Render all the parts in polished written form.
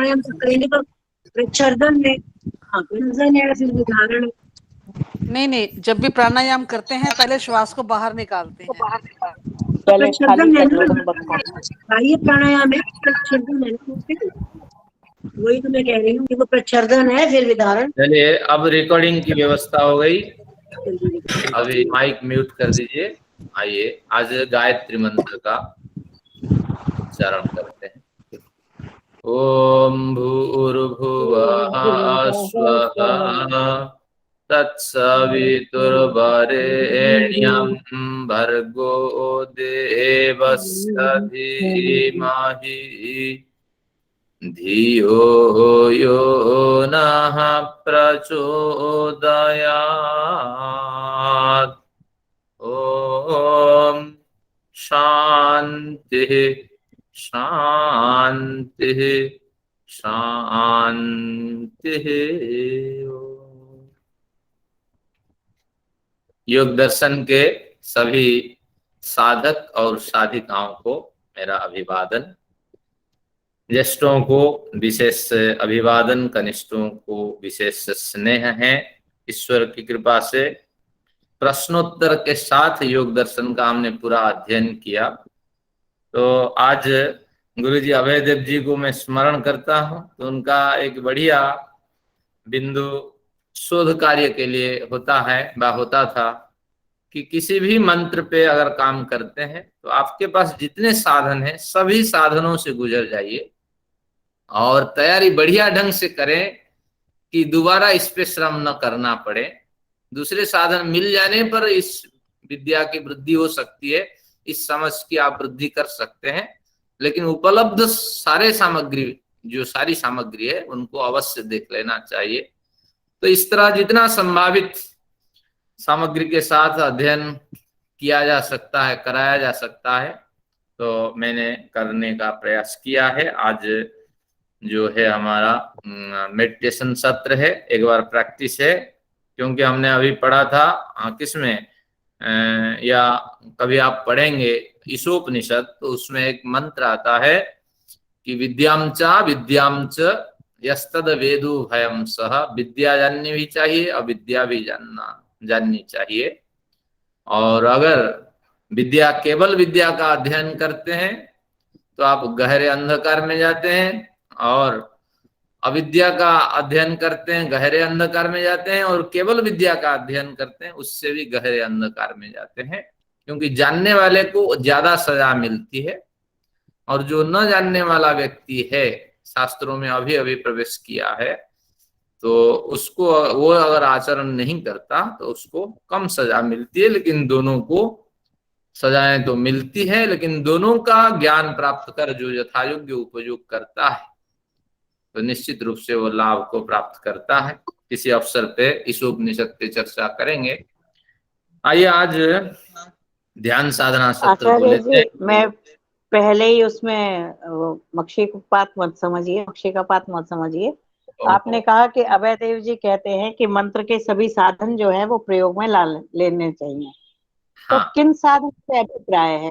प्राणायाम से करेंगे तो प्रच्छर्दन है, हाँ प्रच्छर्दन है, फिर विधारण है। नहीं, जब भी प्राणायाम करते हैं पहले श्वास को बाहर निकालते हैं। पहले खाली प्रच्छर्दन है कर ना, लो बस। बाह्य प्राणायाम है, प्रच्छर्दन है ना, वही तो मैं कह रही हूँ कि वो प्रच्छर्दन है फिर विधारण। चलिए अब रिकॉर्डिंग की व्यवस्था हो गई, अभी माइक म्यूट कर दीजिए। आइए आज गायत्री मंत्र का उच्चारण करते हैं। ओम भूर्भुवः स्वः तत्सवितुर्वरेण्यं भर्गो देवस्य धीमहि धियो यो नः प्रचोदयात्। ओम शांति शांति शांति। योग दर्शन के सभी साधक और साधिकाओं को मेरा अभिवादन। ज्येष्ठों को विशेष अभिवादन, कनिष्ठों को विशेष स्नेह है। ईश्वर की कृपा से प्रश्नोत्तर के साथ योग दर्शन का हमने पूरा अध्ययन किया। तो आज गुरुजी अभयदेव जी को मैं स्मरण करता हूँ, तो उनका एक बढ़िया बिंदु शोध कार्य के लिए होता है व होता था कि किसी भी मंत्र पे अगर काम करते हैं तो आपके पास जितने साधन हैं सभी साधनों से गुजर जाइए और तैयारी बढ़िया ढंग से करें कि दोबारा इस पे श्रम न करना पड़े। दूसरे साधन मिल जाने पर इस विद्या की वृद्धि हो सकती है, इस समझ की आप वृद्धि कर सकते हैं, लेकिन उपलब्ध सारी सामग्री है उनको अवश्य देख लेना चाहिए। तो इस तरह जितना संभावित सामग्री के साथ अध्ययन किया जा सकता है, कराया जा सकता है, तो मैंने करने का प्रयास किया है। आज जो है हमारा मेडिटेशन सत्र है, एक बार प्रैक्टिस है, क्योंकि हमने अभी पढ़ा था किसमें या कभी आप पढ़ेंगे ईशोपनिषद, तो उसमें एक मंत्र आता है कि विद्याम च यस्तद वेदु भयम सह। विद्या जाननी भी चाहिए, अविद्या भी जाननी चाहिए। और अगर केवल विद्या का अध्ययन करते हैं तो आप गहरे अंधकार में जाते हैं, और अविद्या का अध्ययन करते हैं गहरे अंधकार में जाते हैं, और केवल विद्या का अध्ययन करते हैं उससे भी गहरे अंधकार में जाते हैं, क्योंकि जानने वाले को ज्यादा सजा मिलती है और जो न जानने वाला व्यक्ति है, शास्त्रों में अभी अभी प्रवेश किया है, तो उसको वो अगर आचरण नहीं करता तो उसको कम सजा मिलती है। लेकिन दोनों को सजाएं तो मिलती है, लेकिन दोनों का ज्ञान प्राप्त कर जो यथायोग्य उपयोग करता है तो निश्चित रूप से वो लाभ को प्राप्त करता है। किसी अवसर पे इस उपनिषद पे चर्चा करेंगे। आइए आज ध्यान साधना सत्र को लेते हैं। मैं पहले ही उसमें मक्षिकापात मत समझिए। आपने कहा कि अभयदेव जी कहते हैं कि मंत्र के सभी साधन जो है वो प्रयोग में लेने चाहिए। तो किन साधन से अभिप्राय है,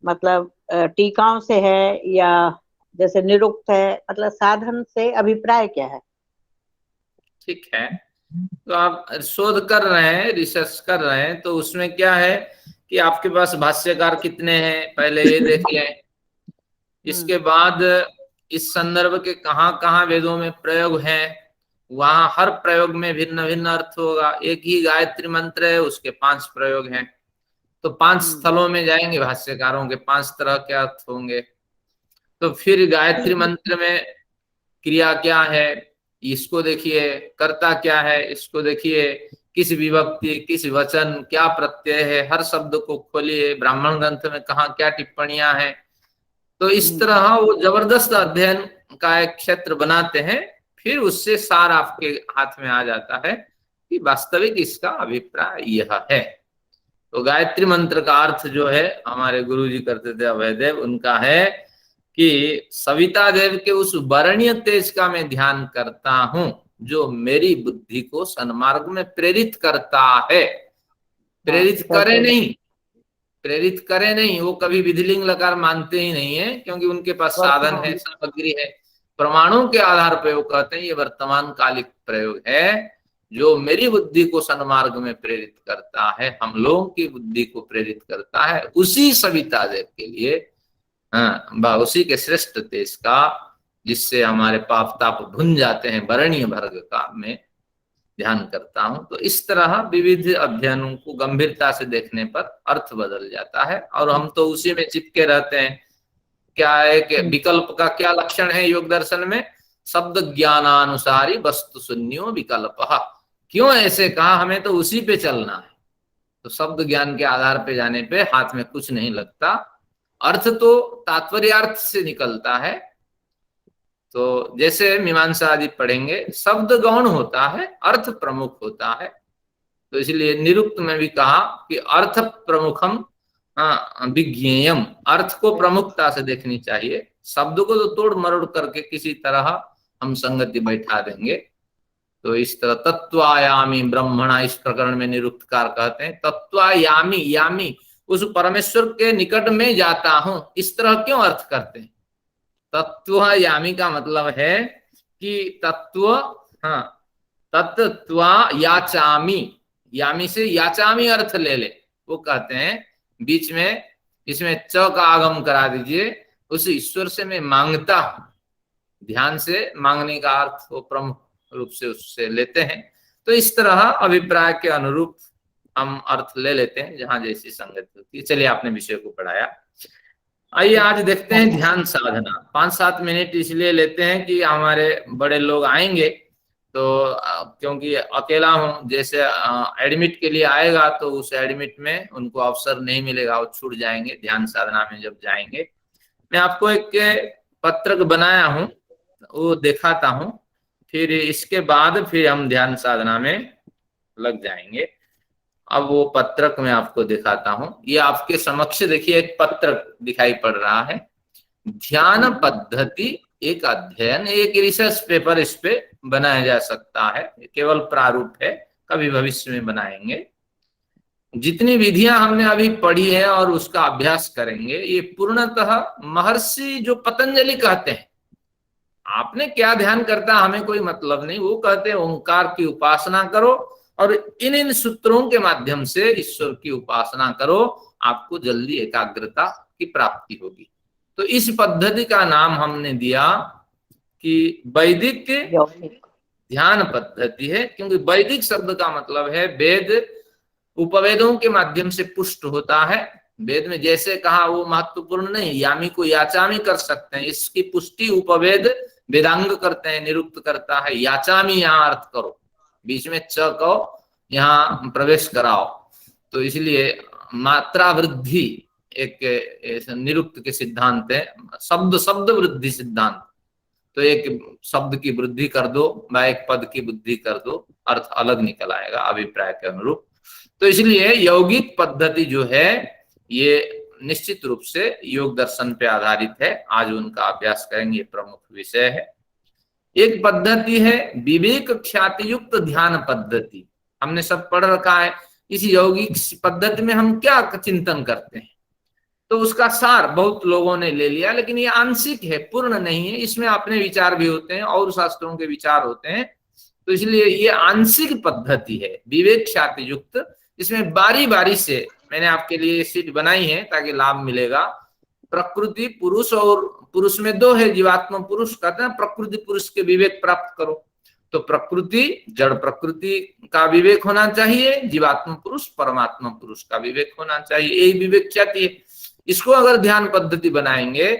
मतलब टीकाओं से है या जैसे निरुक्त है, मतलब साधन से अभिप्राय क्या है? ठीक है, तो आप शोध कर रहे हैं, रिसर्च कर रहे हैं, तो उसमें क्या है कि आपके पास भाष्यकार कितने हैं पहले ये देख लें। इसके बाद इस संदर्भ के कहाँ कहाँ वेदों में प्रयोग है, वहां हर प्रयोग में भिन्न भिन्न अर्थ होगा। एक ही गायत्री मंत्र है, उसके 5 प्रयोग हैं, तो 5 स्थलों में जाएंगे भाष्यकारों के 5 तरह के अर्थ होंगे। तो फिर गायत्री मंत्र में क्रिया क्या है इसको देखिए, कर्ता क्या है इसको देखिए, किस विभक्ति किस वचन क्या प्रत्यय है, हर शब्द को खोलिए, ब्राह्मण ग्रंथ में कहाँ क्या टिप्पणियां हैं। तो इस तरह वो जबरदस्त अध्ययन का एक क्षेत्र बनाते हैं। फिर उससे सार आपके हाथ में आ जाता है कि वास्तविक इसका अभिप्राय यह है। तो गायत्री मंत्र का अर्थ जो है हमारे गुरु जी करते थे अभयदेव, उनका है कि सविता देव के उस वर्णीय तेज का मैं ध्यान करता हूं जो मेरी बुद्धि को सन्मार्ग में प्रेरित करता है। प्रेरित करे नहीं, प्रेरित करे नहीं, वो कभी विधिलिंग लकार मानते ही नहीं है, क्योंकि उनके पास साधन है, सामग्री है। प्रमाणों के आधार पर वो कहते हैं ये वर्तमान कालिक प्रयोग है जो मेरी बुद्धि को सन्मार्ग में प्रेरित करता है, हम लोगों की बुद्धि को प्रेरित करता है, उसी सविता देव के लिए, हाँ, उसी के श्रेष्ठ तेज का, जिससे हमारे पाप ताप भुन जाते हैं, वरणीय वर्ग का मैं ध्यान करता हूं। तो इस तरह विविध अध्ययनों को गंभीरता से देखने पर अर्थ बदल जाता है, और हम तो उसी में चिपके रहते हैं। क्या है कि विकल्प का क्या लक्षण है योग दर्शन में? शब्द ज्ञानानुसारी वस्तु शून्यो विकल्प। क्यों ऐसे कहा? हमें तो उसी पे चलना है। तो शब्द ज्ञान के आधार पे जाने पे हाथ में कुछ नहीं लगता, अर्थ तो तात्पर्यार्थ से निकलता है। तो जैसे मीमांसा आदि पढ़ेंगे, शब्द गौण होता है, अर्थ प्रमुख होता है। तो इसलिए निरुक्त में भी कहा कि अर्थ प्रमुखम विज्ञेयम, अर्थ को प्रमुखता से देखनी चाहिए। शब्द को तो तोड़ मरोड़ करके किसी तरह हम संगति बैठा देंगे। तो इस तरह तत्वायामी ब्रह्मणा, इस प्रकरण में निरुक्तकार कहते हैं तत्वायामी, यामी उस परमेश्वर के निकट में जाता हूं, इस तरह क्यों अर्थ करते हैं? तत्वायामी का मतलब है कि तत्व, हाँ, तत्वा याचामी, यामी से याचामी अर्थ ले ले। वो कहते हैं बीच में इसमें च का आगम करा दीजिए, उस ईश्वर से मैं मांगता हूं, ध्यान से मांगने का अर्थ वो प्रमुख रूप से उससे लेते हैं। तो इस तरह अभिप्राय के अनुरूप हम अर्थ ले लेते हैं जहां जैसी संगति होती है। चलिए, आपने विषय को पढ़ाया, आइए आज देखते हैं ध्यान साधना। 5-7 मिनट इसलिए लेते हैं कि हमारे बड़े लोग आएंगे, तो क्योंकि अकेला हूं, जैसे एडमिट के लिए आएगा तो उस एडमिट में उनको अवसर नहीं मिलेगा, वो छूट जाएंगे। ध्यान साधना में जब जाएंगे, मैं आपको एक पत्रक बनाया हूं, वो दिखाता हूं, फिर इसके बाद फिर हम ध्यान साधना में लग जाएंगे। अब वो पत्रक मैं आपको दिखाता हूं। ये आपके समक्ष देखिए, एक पत्रक दिखाई पड़ रहा है, ध्यान पद्धति एक अध्ययन, एक रिसर्च पेपर इस पे बनाया जा सकता है। केवल प्रारूप है, कभी भविष्य में बनाएंगे। जितनी विधियां हमने अभी पढ़ी है और उसका अभ्यास करेंगे, ये पूर्णतः महर्षि जो पतंजलि कहते हैं, आपने क्या ध्यान करता हमें कोई मतलब नहीं, वो कहते हैं ओंकार की उपासना करो और इन सूत्रों के माध्यम से ईश्वर की उपासना करो, आपको जल्दी एकाग्रता की प्राप्ति होगी। तो इस पद्धति का नाम हमने दिया कि वैदिक ध्यान पद्धति है, क्योंकि वैदिक शब्द का मतलब है वेद, उपवेदों के माध्यम से पुष्ट होता है। वेद में जैसे कहा वो महत्वपूर्ण नहीं, यामी को याचामी कर सकते हैं, इसकी पुष्टि उपवेद वेदांग करते हैं, निरुक्त करता है। याचामी यहाँ अर्थ करो, बीच में च को यहाँ प्रवेश कराओ। तो इसलिए मात्रा वृद्धि एक निरुक्त के सिद्धांत है, शब्द शब्द वृद्धि सिद्धांत। तो एक शब्द की वृद्धि कर दो व एक पद की वृद्धि कर दो, अर्थ अलग निकल आएगा अभिप्राय के अनुरूप। तो इसलिए यौगिक पद्धति जो है ये निश्चित रूप से योग दर्शन पे आधारित है। आज उनका अभ्यास करेंगे, ये प्रमुख विषय है। एक पद्धति है विवेक ख्याति युक्त ध्यान पद्धति, हमने सब पढ़ रखा है। इस यौगिक पद्धति में हम क्या चिंतन करते हैं, तो उसका सार बहुत लोगों ने ले लिया, लेकिन ये आंशिक है, पूर्ण नहीं है। इसमें अपने विचार भी होते हैं और शास्त्रों के विचार होते हैं। तो इसलिए ये आंशिक पद्धति है विवेक ख्याति युक्त। इसमें बारी बारी से मैंने आपके लिए सीट बनाई है ताकि लाभ मिलेगा। प्रकृति पुरुष, और पुरुष में दो है, जीवात्मा पुरुष कहते हैं, प्रकृति पुरुष के विवेक प्राप्त करो। तो प्रकृति जड़ प्रकृति का विवेक होना चाहिए, जीवात्मा पुरुष परमात्मा पुरुष का विवेक होना चाहिए, यही विवेक ख्याति है। इसको अगर ध्यान पद्धति बनाएंगे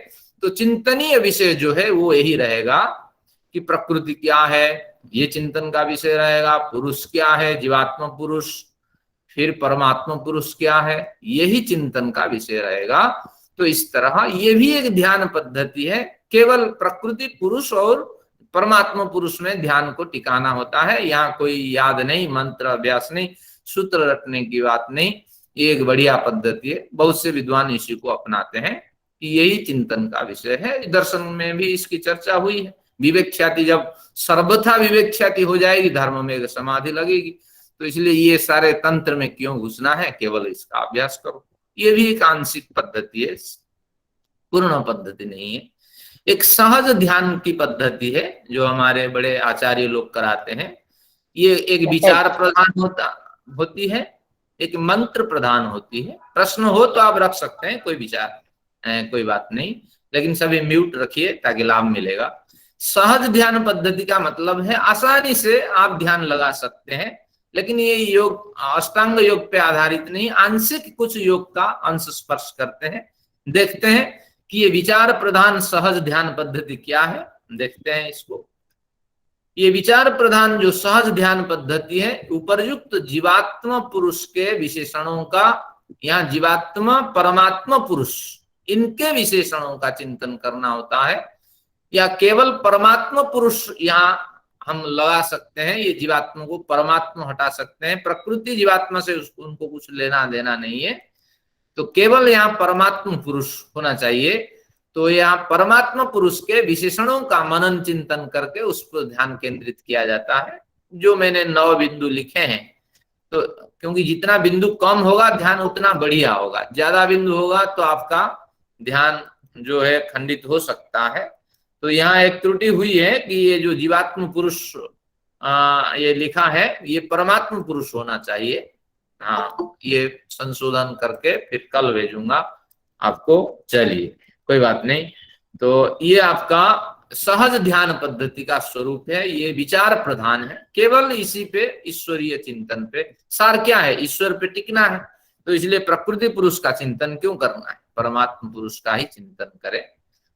तो चिंतनीय विषय जो है वो यही रहेगा कि प्रकृति क्या है, ये चिंतन का विषय रहेगा। पुरुष क्या है, जीवात्मा पुरुष, फिर परमात्मा पुरुष क्या है, यही चिंतन का विषय रहेगा। तो इस तरह ये भी एक ध्यान पद्धति है। केवल प्रकृति पुरुष और परमात्मा पुरुष में ध्यान को टिकाना होता है। यहाँ कोई याद नहीं, मंत्र अभ्यास नहीं, सूत्र रटने की बात नहीं। ये एक बढ़िया पद्धति है, बहुत से विद्वान इसी को अपनाते हैं कि यही चिंतन का विषय है। दर्शन में भी इसकी चर्चा हुई है। विवेक ख्याति जब सर्वथा विवेक ख्याति हो जाएगी, धर्म में समाधि लगेगी। तो इसलिए ये सारे तंत्र में क्यों घुसना है, केवल इसका अभ्यास करो। ये भी एक आंशिक पद्धति है, पूर्ण पद्धति नहीं है। एक सहज ध्यान की पद्धति है जो हमारे बड़े आचार्य लोग कराते हैं। ये एक विचार प्रधान होती है, एक मंत्र प्रधान होती है। प्रश्न हो तो आप रख सकते हैं, कोई विचार कोई बात नहीं, लेकिन सभी म्यूट रखिए ताकि लाभ मिलेगा। सहज ध्यान पद्धति का मतलब है आसानी से आप ध्यान लगा सकते हैं, लेकिन ये योग अष्टांग योग पे आधारित नहीं, आंशिक कुछ योग का अंश स्पर्श करते हैं। देखते हैं कि ये विचार प्रधान सहज ध्यान पद्धति क्या है, देखते हैं इसको। ये विचार प्रधान जो सहज ध्यान पद्धति है, उपर्युक्त जीवात्मा पुरुष के विशेषणों का, यहाँ जीवात्मा परमात्मा पुरुष इनके विशेषणों का चिंतन करना होता है, या केवल परमात्मा पुरुष यहाँ हम लगा सकते हैं। ये जीवात्मा को परमात्मा हटा सकते हैं, प्रकृति जीवात्मा से उनको कुछ लेना देना नहीं है, तो केवल यहाँ परमात्मा पुरुष होना चाहिए। तो यहाँ परमात्मा पुरुष के विशेषणों का मनन चिंतन करके उस पर ध्यान केंद्रित किया जाता है, जो मैंने 9 बिंदु लिखे हैं। तो क्योंकि जितना बिंदु कम होगा ध्यान उतना बढ़िया होगा, ज्यादा बिंदु होगा तो आपका ध्यान जो है खंडित हो सकता है। तो यहाँ एक त्रुटि हुई है कि ये जो जीवात्म पुरुष ये लिखा है, ये परमात्मा पुरुष होना चाहिए। हाँ, ये संशोधन करके फिर कल भेजूंगा आपको। चलिए कोई बात नहीं। तो ये आपका सहज ध्यान पद्धति का स्वरूप है, ये विचार प्रधान है, केवल इसी पे ईश्वरीय चिंतन पे। सार क्या है? ईश्वर पे टिकना है, तो इसलिए प्रकृति पुरुष का चिंतन क्यों करना है, परमात्मा पुरुष का ही चिंतन करें।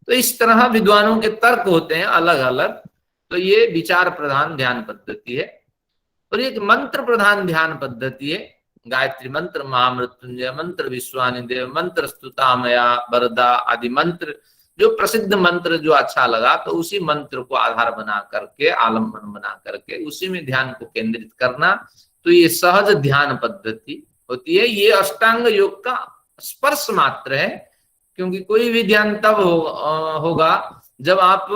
तो इस तरह विद्वानों के तर्क होते हैं अलग अलग। तो ये विचार प्रधान ध्यान पद्धति है। और एक मंत्र प्रधान ध्यान पद्धति है, गायत्री मंत्र, महामृत्युंजय मंत्र, विश्वानिदेव मंत्र, स्तुतामया वरदा आदि मंत्र, जो प्रसिद्ध मंत्र जो अच्छा लगा तो उसी मंत्र को आधार बना करके, आलम्बन बना करके उसी में ध्यान को केंद्रित करना। तो ये सहज ध्यान पद्धति होती है। ये अष्टांग योग का स्पर्श मात्र है, क्योंकि कोई भी ध्यान तब होगा जब आप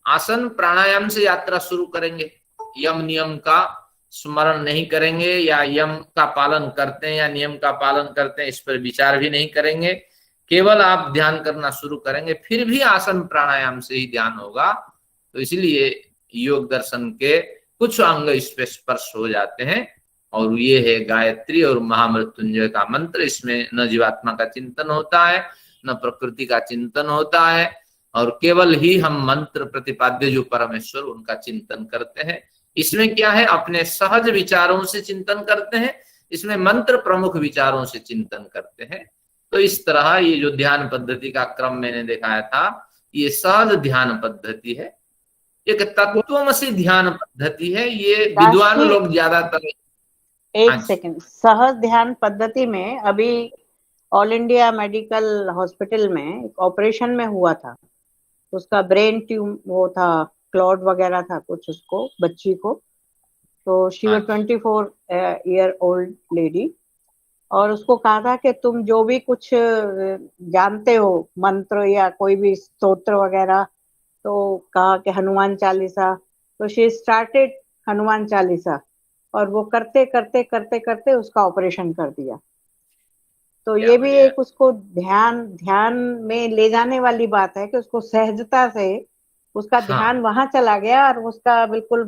आसन प्राणायाम से यात्रा शुरू करेंगे, यम नियम का स्मरण नहीं करेंगे, या यम का पालन करते हैं या नियम का पालन करते हैं इस पर विचार भी नहीं करेंगे, केवल आप ध्यान करना शुरू करेंगे, फिर भी आसन प्राणायाम से ही ध्यान होगा। तो इसलिए योग दर्शन के कुछ अंग इस पे स्पर्श हो जाते हैं, और ये है गायत्री और महामृत्युंजय का मंत्र। इसमें न जीवात्मा का चिंतन होता है, न प्रकृति का चिंतन होता है, और केवल ही हम मंत्र प्रतिपाद्य जो परमेश्वर उनका चिंतन करते हैं। इसमें क्या है, अपने सहज विचारों से चिंतन करते हैं, इसमें मंत्र प्रमुख विचारों से चिंतन करते हैं। तो इस तरह ये जो ध्यान पद्धति का क्रम मैंने दिखाया था, ये सहज ध्यान पद्धति है। एक तत्वमसी ध्यान पद्धति है, ये विद्वान लोग ज्यादातर। एक सेकंड, सहज ध्यान पद्धति में अभी ऑल इंडिया मेडिकल हॉस्पिटल में एक ऑपरेशन में हुआ था, उसका ब्रेन ट्यूम वो था, क्लॉट वगैरह था कुछ उसको, बच्ची को। तो she was 24 year old lady, और उसको कहा था कि तुम जो भी कुछ जानते हो मंत्र या कोई भी स्तोत्र वगैरह, तो कहा कि हनुमान चालीसा। तो शी स्टार्टेड हनुमान चालीसा, और वो करते करते करते करते उसका ऑपरेशन कर दिया। तो ये भी एक उसको ध्यान में ले जाने वाली बात है कि उसको सहजता से उसका ध्यान वहां चला गया, और उसका बिल्कुल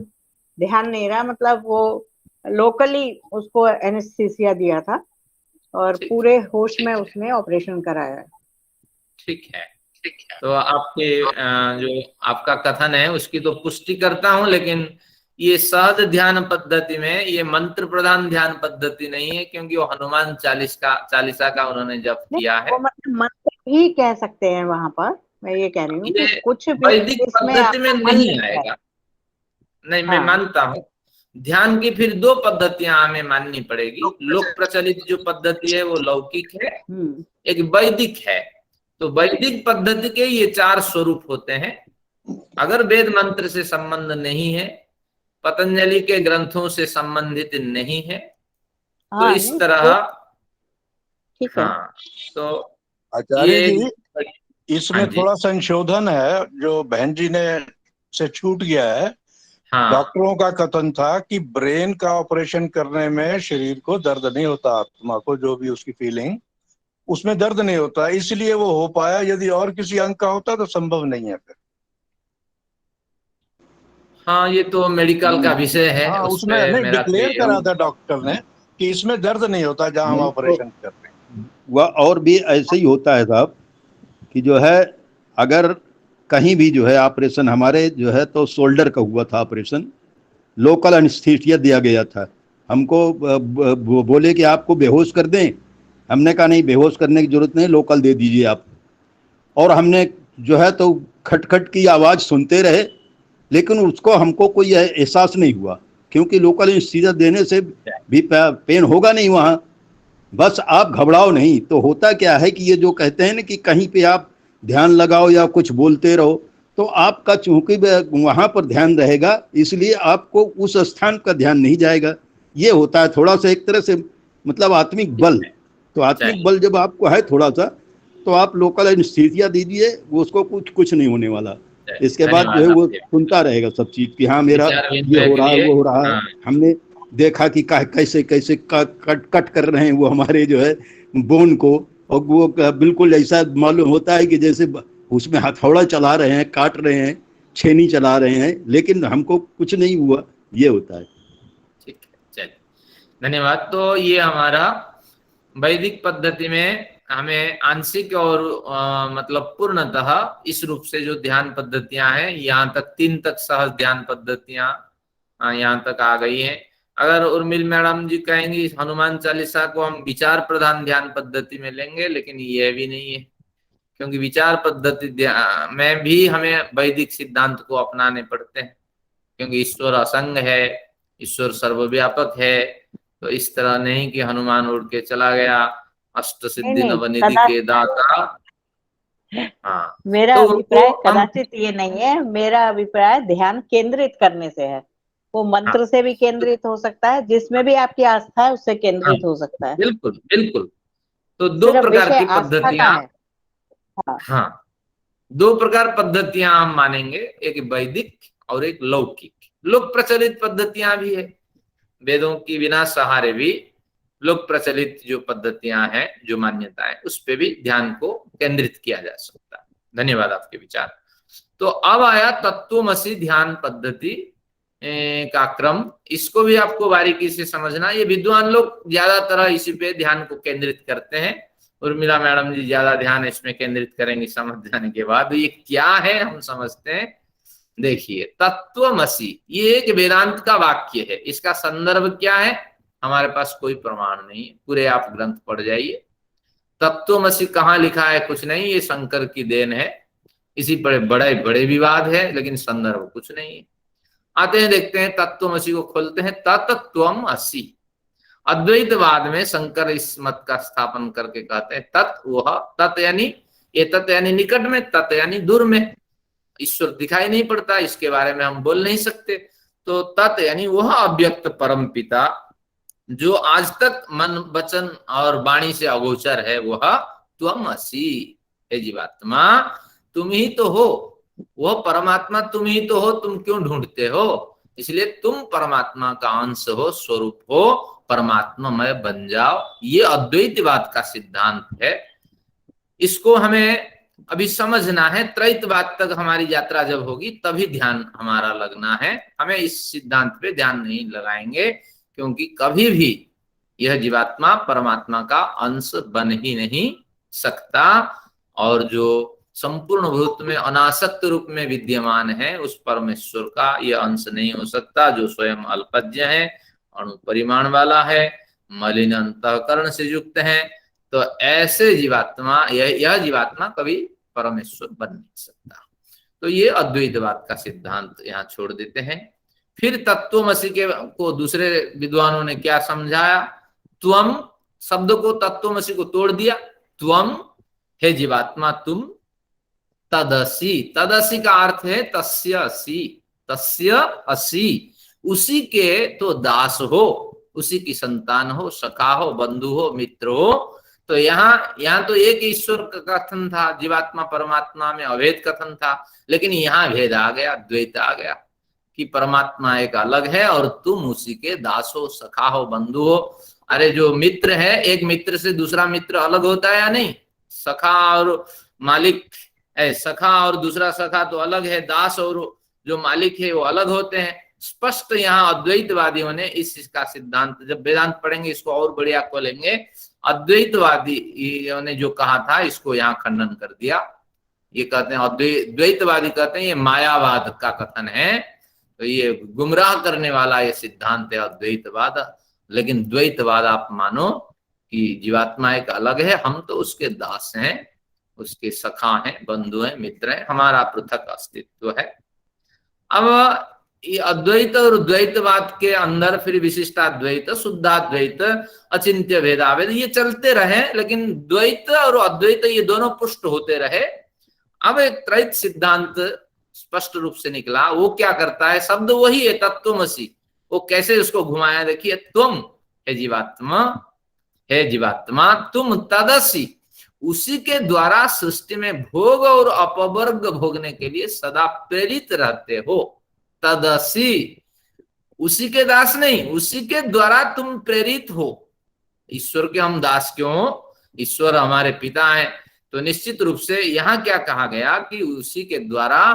ध्यान नहीं रहा, मतलब वो लोकली उसको एनेस्थीसिया दिया था और पूरे होश में उसने ऑपरेशन कराया। ठीक है, ठीक है। तो आपके जो आपका कथन है उसकी तो पुष्टि करता हूं, लेकिन ये सहज ध्यान पद्धति में ये मंत्र प्रधान ध्यान पद्धति नहीं है, क्योंकि वो हनुमान चालीसा का उन्होंने जप किया है। मतलब मंत्र ही कह सकते हैं वहां पर, मैं ये कह रही हूँ कि कुछ वैदिक पद्धति में नहीं आएगा। नहीं, मैं मानता हूँ ध्यान की फिर 2 पद्धतियां हमें माननी पड़ेगी। लोक प्रचलित जो पद्धति है वो लौकिक है, एक वैदिक है। तो वैदिक पद्धति के ये 4 स्वरूप होते हैं। अगर वेद मंत्र से संबंध नहीं है, पतंजलि के ग्रंथों से संबंधित नहीं है, तो इस तरह ठीक है। हाँ, तो आचार्य जी इसमें थोड़ा संशोधन है जो बहन जी ने से छूट गया है। हाँ। डॉक्टरों का कथन था कि ब्रेन का ऑपरेशन करने में शरीर को दर्द नहीं होता, आत्मा को जो भी उसकी फीलिंग, उसमें दर्द नहीं होता, इसलिए वो हो पाया। यदि और किसी अंग का होता तो संभव नहीं है फिर। हाँ, ये तो मेडिकल का विषय है, हाँ, उस उसमें पे नहीं मेरा डिक्लेयर कोई करा था डॉक्टर ने कि इसमें दर्द नहीं होता जहां हम नहीं ऑपरेशन तो कर रहे हैं। वह और भी ऐसे ही होता है साहब कि जो है अगर कहीं भी जो है ऑपरेशन, हमारे जो है तो शोल्डर का हुआ था ऑपरेशन, लोकल एनेस्थीसिया दिया गया था हमको। बोले कि आपको बेहोश कर दें, हमने कहा नहीं, बेहोश करने की जरूरत नहीं, लोकल दे दीजिए आप। और हमने जो है तो खटखट की आवाज़ सुनते रहे, लेकिन उसको हमको कोई एहसास नहीं हुआ, क्योंकि लोकल एनेस्थीसिया देने से भी पेन होगा नहीं वहाँ। बस आप घबराओ नहीं। तो होता क्या है कि ये जो कहते हैं ना कि कहीं पे आप ध्यान लगाओ या कुछ बोलते रहो, तो आपका चूंकि वहां पर ध्यान रहेगा, इसलिए आपको उस स्थान का ध्यान नहीं जाएगा। ये होता है थोड़ा सा एक तरह से, मतलब आत्मिक बल। तो आत्मिक बल जब आपको है थोड़ा सा, तो आप लोकल एनेस्थीसिया दीजिए, वो उसको कुछ नहीं होने वाला। इसके बाद जो है वो सुनता रहेगा सब चीज कि हाँ मेरा ये हो रहा है, वो हो रहा है। हमने देखा कि कैसे कैसे कट कर रहे हैं वो हमारे जो है बोन को, और वो बिल्कुल ऐसा मालूम होता है कि जैसे उसमें हथौड़ा चला रहे हैं, काट रहे हैं, छेनी चला रहे हैं, लेकिन हमको कुछ नहीं हुआ। ये होता है। ठीक है, चलिए, धन्यवाद। तो ये हमारा वैदिक पद्धति में हमें आंशिक और मतलब पूर्णतः इस रूप से जो ध्यान पद्धतियां हैं, यहाँ तक 3 तक सहज ध्यान पद्धतियां यहाँ तक आ गई हैं। अगर उर्मिल मैडम जी कहेंगी हनुमान चालीसा को हम विचार प्रधान ध्यान पद्धति में लेंगे, लेकिन ये भी नहीं है, क्योंकि विचार पद्धति में भी हमें वैदिक सिद्धांत को अपनाने पड़ते हैं, क्योंकि ईश्वर असंग है, ईश्वर सर्वव्यापक है। तो इस तरह नहीं कि हनुमान उड़ के चला गया, अष्ट सिद्धि नवनिधि के दाता। हाँ, मेरा तो अभिप्राय कदाचित ये नहीं है, मेरा अभिप्राय ध्यान केंद्रित करने से है। वो मंत्र से भी केंद्रित हो सकता है, जिसमें भी आपकी आस्था है उससे केंद्रित हो सकता है। बिल्कुल बिल्कुल। तो 2 सिर्फ प्रकार विषय की आस्था का पद्धतियां, है। हाँ, हाँ, 2 प्रकार पद्धतियां हम मानेंगे, एक वैदिक और एक लौकिक। लोक प्रचलित पद्धतियां भी है, वेदों की बिना सहारे भी लोक प्रचलित जो पद्धतियां हैं, जो मान्यताएं, उस पे भी ध्यान को केंद्रित किया जा सकता है। धन्यवाद आपके विचार। तो अब आया तत्वमसि ध्यान पद्धति का क्रम। इसको भी आपको बारीकी से समझना। ये विद्वान लोग ज्यादातर इसी पे ध्यान को केंद्रित करते हैं। उर्मिला मैडम जी ज्यादा ध्यान इसमें केंद्रित करेंगी समझ जाने के बाद। ये क्या है हम समझते हैं। देखिए, तत्वमसि ये एक वेदांत का वाक्य है। इसका संदर्भ क्या है, हमारे पास कोई प्रमाण नहीं है, पूरे आप ग्रंथ पढ़ जाइए। तत्वमसि कहाँ लिखा है, कुछ नहीं, ये शंकर की देन है। इसी पर बड़े बड़े विवाद है, लेकिन संदर्भ कुछ नहीं है। आते हैं, देखते हैं, तत्वमसि को खोलते हैं। तत्त्वम असि, अद्वैतवाद में शंकर इस मत का स्थापन करके कहते हैं तत् वह, तत् यानी ये, तत् यानी निकट में, तत् यानी दूर में। ईश्वर दिखाई नहीं पड़ता, इसके बारे में हम बोल नहीं सकते। तो तत् यानी वह अव्यक्त परम पिता जो आज तक मन वचन और वाणी से अगोचर है, वह त्वम असि। हे जीवात्मा, तुम ही तो हो, वह परमात्मा तुम ही तो हो, तुम क्यों ढूंढते हो। इसलिए तुम परमात्मा का अंश हो, स्वरूप हो, परमात्मामय बन जाओ। ये अद्वैतवाद का सिद्धांत है। इसको हमें अभी समझना है। त्रैतवाद तक हमारी यात्रा जब होगी तभी ध्यान हमारा लगना है। हमें इस सिद्धांत पे ध्यान नहीं लगाएंगे, क्योंकि कभी भी यह जीवात्मा परमात्मा का अंश बन ही नहीं सकता। और जो संपूर्ण भूत में अनासक्त रूप में विद्यमान है, उस परमेश्वर का यह अंश नहीं हो सकता, जो स्वयं अल्पज्ञ है, अणु परिमाण वाला है, मलिन अंतःकरण से युक्त है। तो ऐसे जीवात्मा, यह जीवात्मा कभी परमेश्वर बन नहीं सकता। तो ये अद्वैतवाद का सिद्धांत यहाँ छोड़ देते हैं। फिर तत्वमसि के को दूसरे विद्वानों ने क्या समझाया। त्वम शब्द को, तत्वमसि को तोड़ दिया। त्वम, हे जीवात्मा तुम, तदसि, तदसि का अर्थ है तस्य असि, तस्य असि, उसी के तो दास हो, उसी की संतान हो, सखा हो, बंधु हो, मित्र हो। तो यहाँ तो एक ईश्वर का कथन था, जीवात्मा परमात्मा में अभेद कथन था, लेकिन यहाँ भेद आ गया, द्वैत आ गया कि परमात्मा एक अलग है और तुम उसी के दास हो, सखा हो, बंधु हो। अरे जो मित्र है, एक मित्र से दूसरा मित्र अलग होता है या नहीं? सखा और मालिक है, सखा और दूसरा सखा तो अलग है, दास और जो मालिक है वो अलग होते हैं। स्पष्ट यहाँ अद्वैतवादियों ने इसका सिद्धांत, जब वेदांत पढ़ेंगे इसको और बढ़िया खोलेंगे, अद्वैतवादियों ने जो कहा था इसको यहाँ खंडन कर दिया। ये कहते हैं द्वैतवादी कहते हैं ये मायावाद का कथन है, तो ये गुमराह करने वाला ये सिद्धांत है अद्वैतवाद। लेकिन द्वैतवाद आप मानो कि जीवात्मा एक अलग है, हम तो उसके दास हैं, उसके सखा हैं, बंधु हैं, मित्र हैं, हमारा पृथक अस्तित्व है। अब ये अद्वैत और द्वैतवाद के अंदर फिर विशिष्टाद्वैत, शुद्धाद्वैत, अचिंत्य भेदाभेद ये चलते रहे, लेकिन द्वैत और अद्वैत ये दोनों पुष्ट होते रहे। अब एक त्रैत सिद्धांत स्पष्ट रूप से निकला। वो क्या करता है, शब्द वही है तत्त्वमसि, वो कैसे उसको घुमाया देखिए, तुम है जीवात्मा, तुम तदसि, उसी के द्वारा सृष्टि में भोग और अपवर्ग भोगने के लिए सदा प्रेरित रहते हो। तदसि, उसी के दास नहीं, उसी के द्वारा तुम प्रेरित हो। ईश्वर के हम दास क्यों? ईश्वर हमारे पिता हैं, तो निश्चित रूप से यहाँ क्या कहा गया कि उसी के द्वारा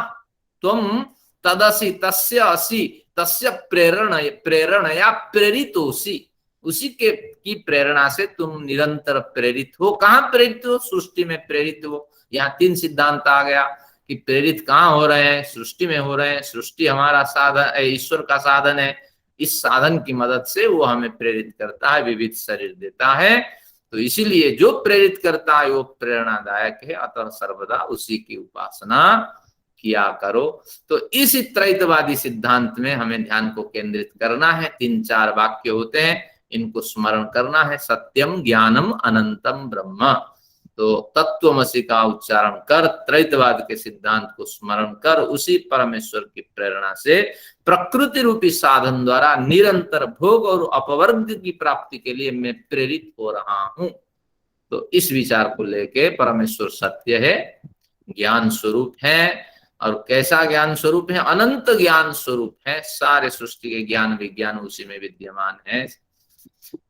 तुम तदसि, तस्य असि, तस्य प्रेरणया प्रेरितोसि, उसी के की प्रेरणा से तुम निरंतर प्रेरित हो। कहाँ प्रेरित हो? सृष्टि में प्रेरित हो। यहाँ तीन सिद्धांत आ गया कि प्रेरित कहाँ हो रहे हैं? सृष्टि में हो रहे हैं। सृष्टि हमारा साधन, ईश्वर का साधन है, इस साधन की मदद से वो हमें प्रेरित करता है, विविध शरीर देता है। तो इसीलिए जो प्रेरित करता है वो प्रेरणादायक है, अतः सर्वदा उसी की उपासना किया करो। तो इस त्रैतवादी सिद्धांत में हमें ध्यान को केंद्रित करना है। 3-4 वाक्य होते हैं, इनको स्मरण करना है। सत्यम ज्ञानम अनंतम ब्रह्म, तो तत्वमसि का उच्चारण कर, त्रैतवाद के सिद्धांत को स्मरण कर, उसी परमेश्वर की प्रेरणा से प्रकृति रूपी साधन द्वारा निरंतर भोग और अपवर्ग की प्राप्ति के लिए मैं प्रेरित हो रहा हूं। तो इस विचार को लेके परमेश्वर सत्य है, ज्ञान स्वरूप है। और कैसा ज्ञान स्वरूप है? अनंत ज्ञान स्वरूप है। सारे सृष्टि के ज्ञान विज्ञान उसी में विद्यमान है।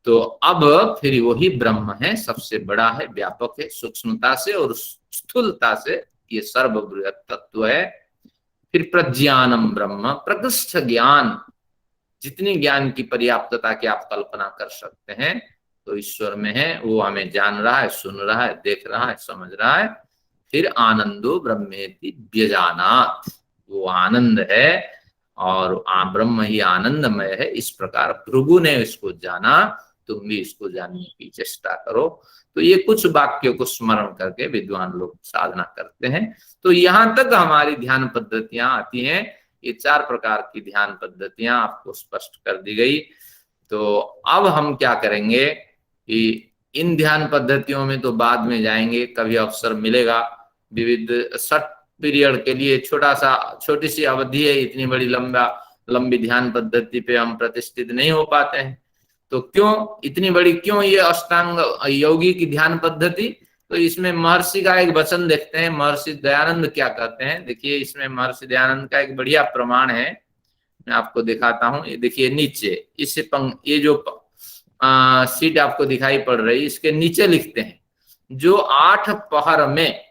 तो अब फिर वही ब्रह्म है, सबसे बड़ा है, व्यापक है, सूक्ष्मता से और स्थूलता से ये सर्वबृहत तत्व है। फिर प्रज्ञानम ब्रह्म, प्रकृष्ट ज्ञान, जितनी ज्ञान की पर्याप्तता की आप कल्पना कर सकते हैं तो ईश्वर में है। वो हमें जान रहा है, सुन रहा है, देख रहा है, समझ रहा है। फिर आनंदो ब्रह्मेति व्यजानात्, वो आनंद है और ब्रह्म ही आनंदमय है। इस प्रकार भृगु ने इसको जाना, तुम भी इसको जानने की चेष्टा करो। तो ये कुछ वाक्यों को स्मरण करके विद्वान लोग साधना करते हैं। तो यहाँ तक हमारी ध्यान पद्धतियां आती हैं। ये 4 प्रकार की ध्यान पद्धतियां आपको स्पष्ट कर दी गई। तो अब हम क्या करेंगे कि इन ध्यान पद्धतियों में तो बाद में जाएंगे, कभी अवसर मिलेगा। विविध शॉर्ट पीरियड के लिए छोटी सी अवधि है, इतनी बड़ी लंबी ध्यान पद्धति पे हम प्रतिष्ठित नहीं हो पाते हैं। तो क्यों इतनी बड़ी, क्यों ये अष्टांग योगी की ध्यान पद्धति? तो इसमें महर्षि का एक वचन देखते हैं, महर्षि दयानंद क्या कहते हैं। देखिए इसमें महर्षि दयानंद का एक बढ़िया प्रमाण है, मैं आपको दिखाता हूँ। ये देखिए नीचे ये जो सीट आपको दिखाई पड़ रही, इसके नीचे लिखते हैं जो 8 पहर में,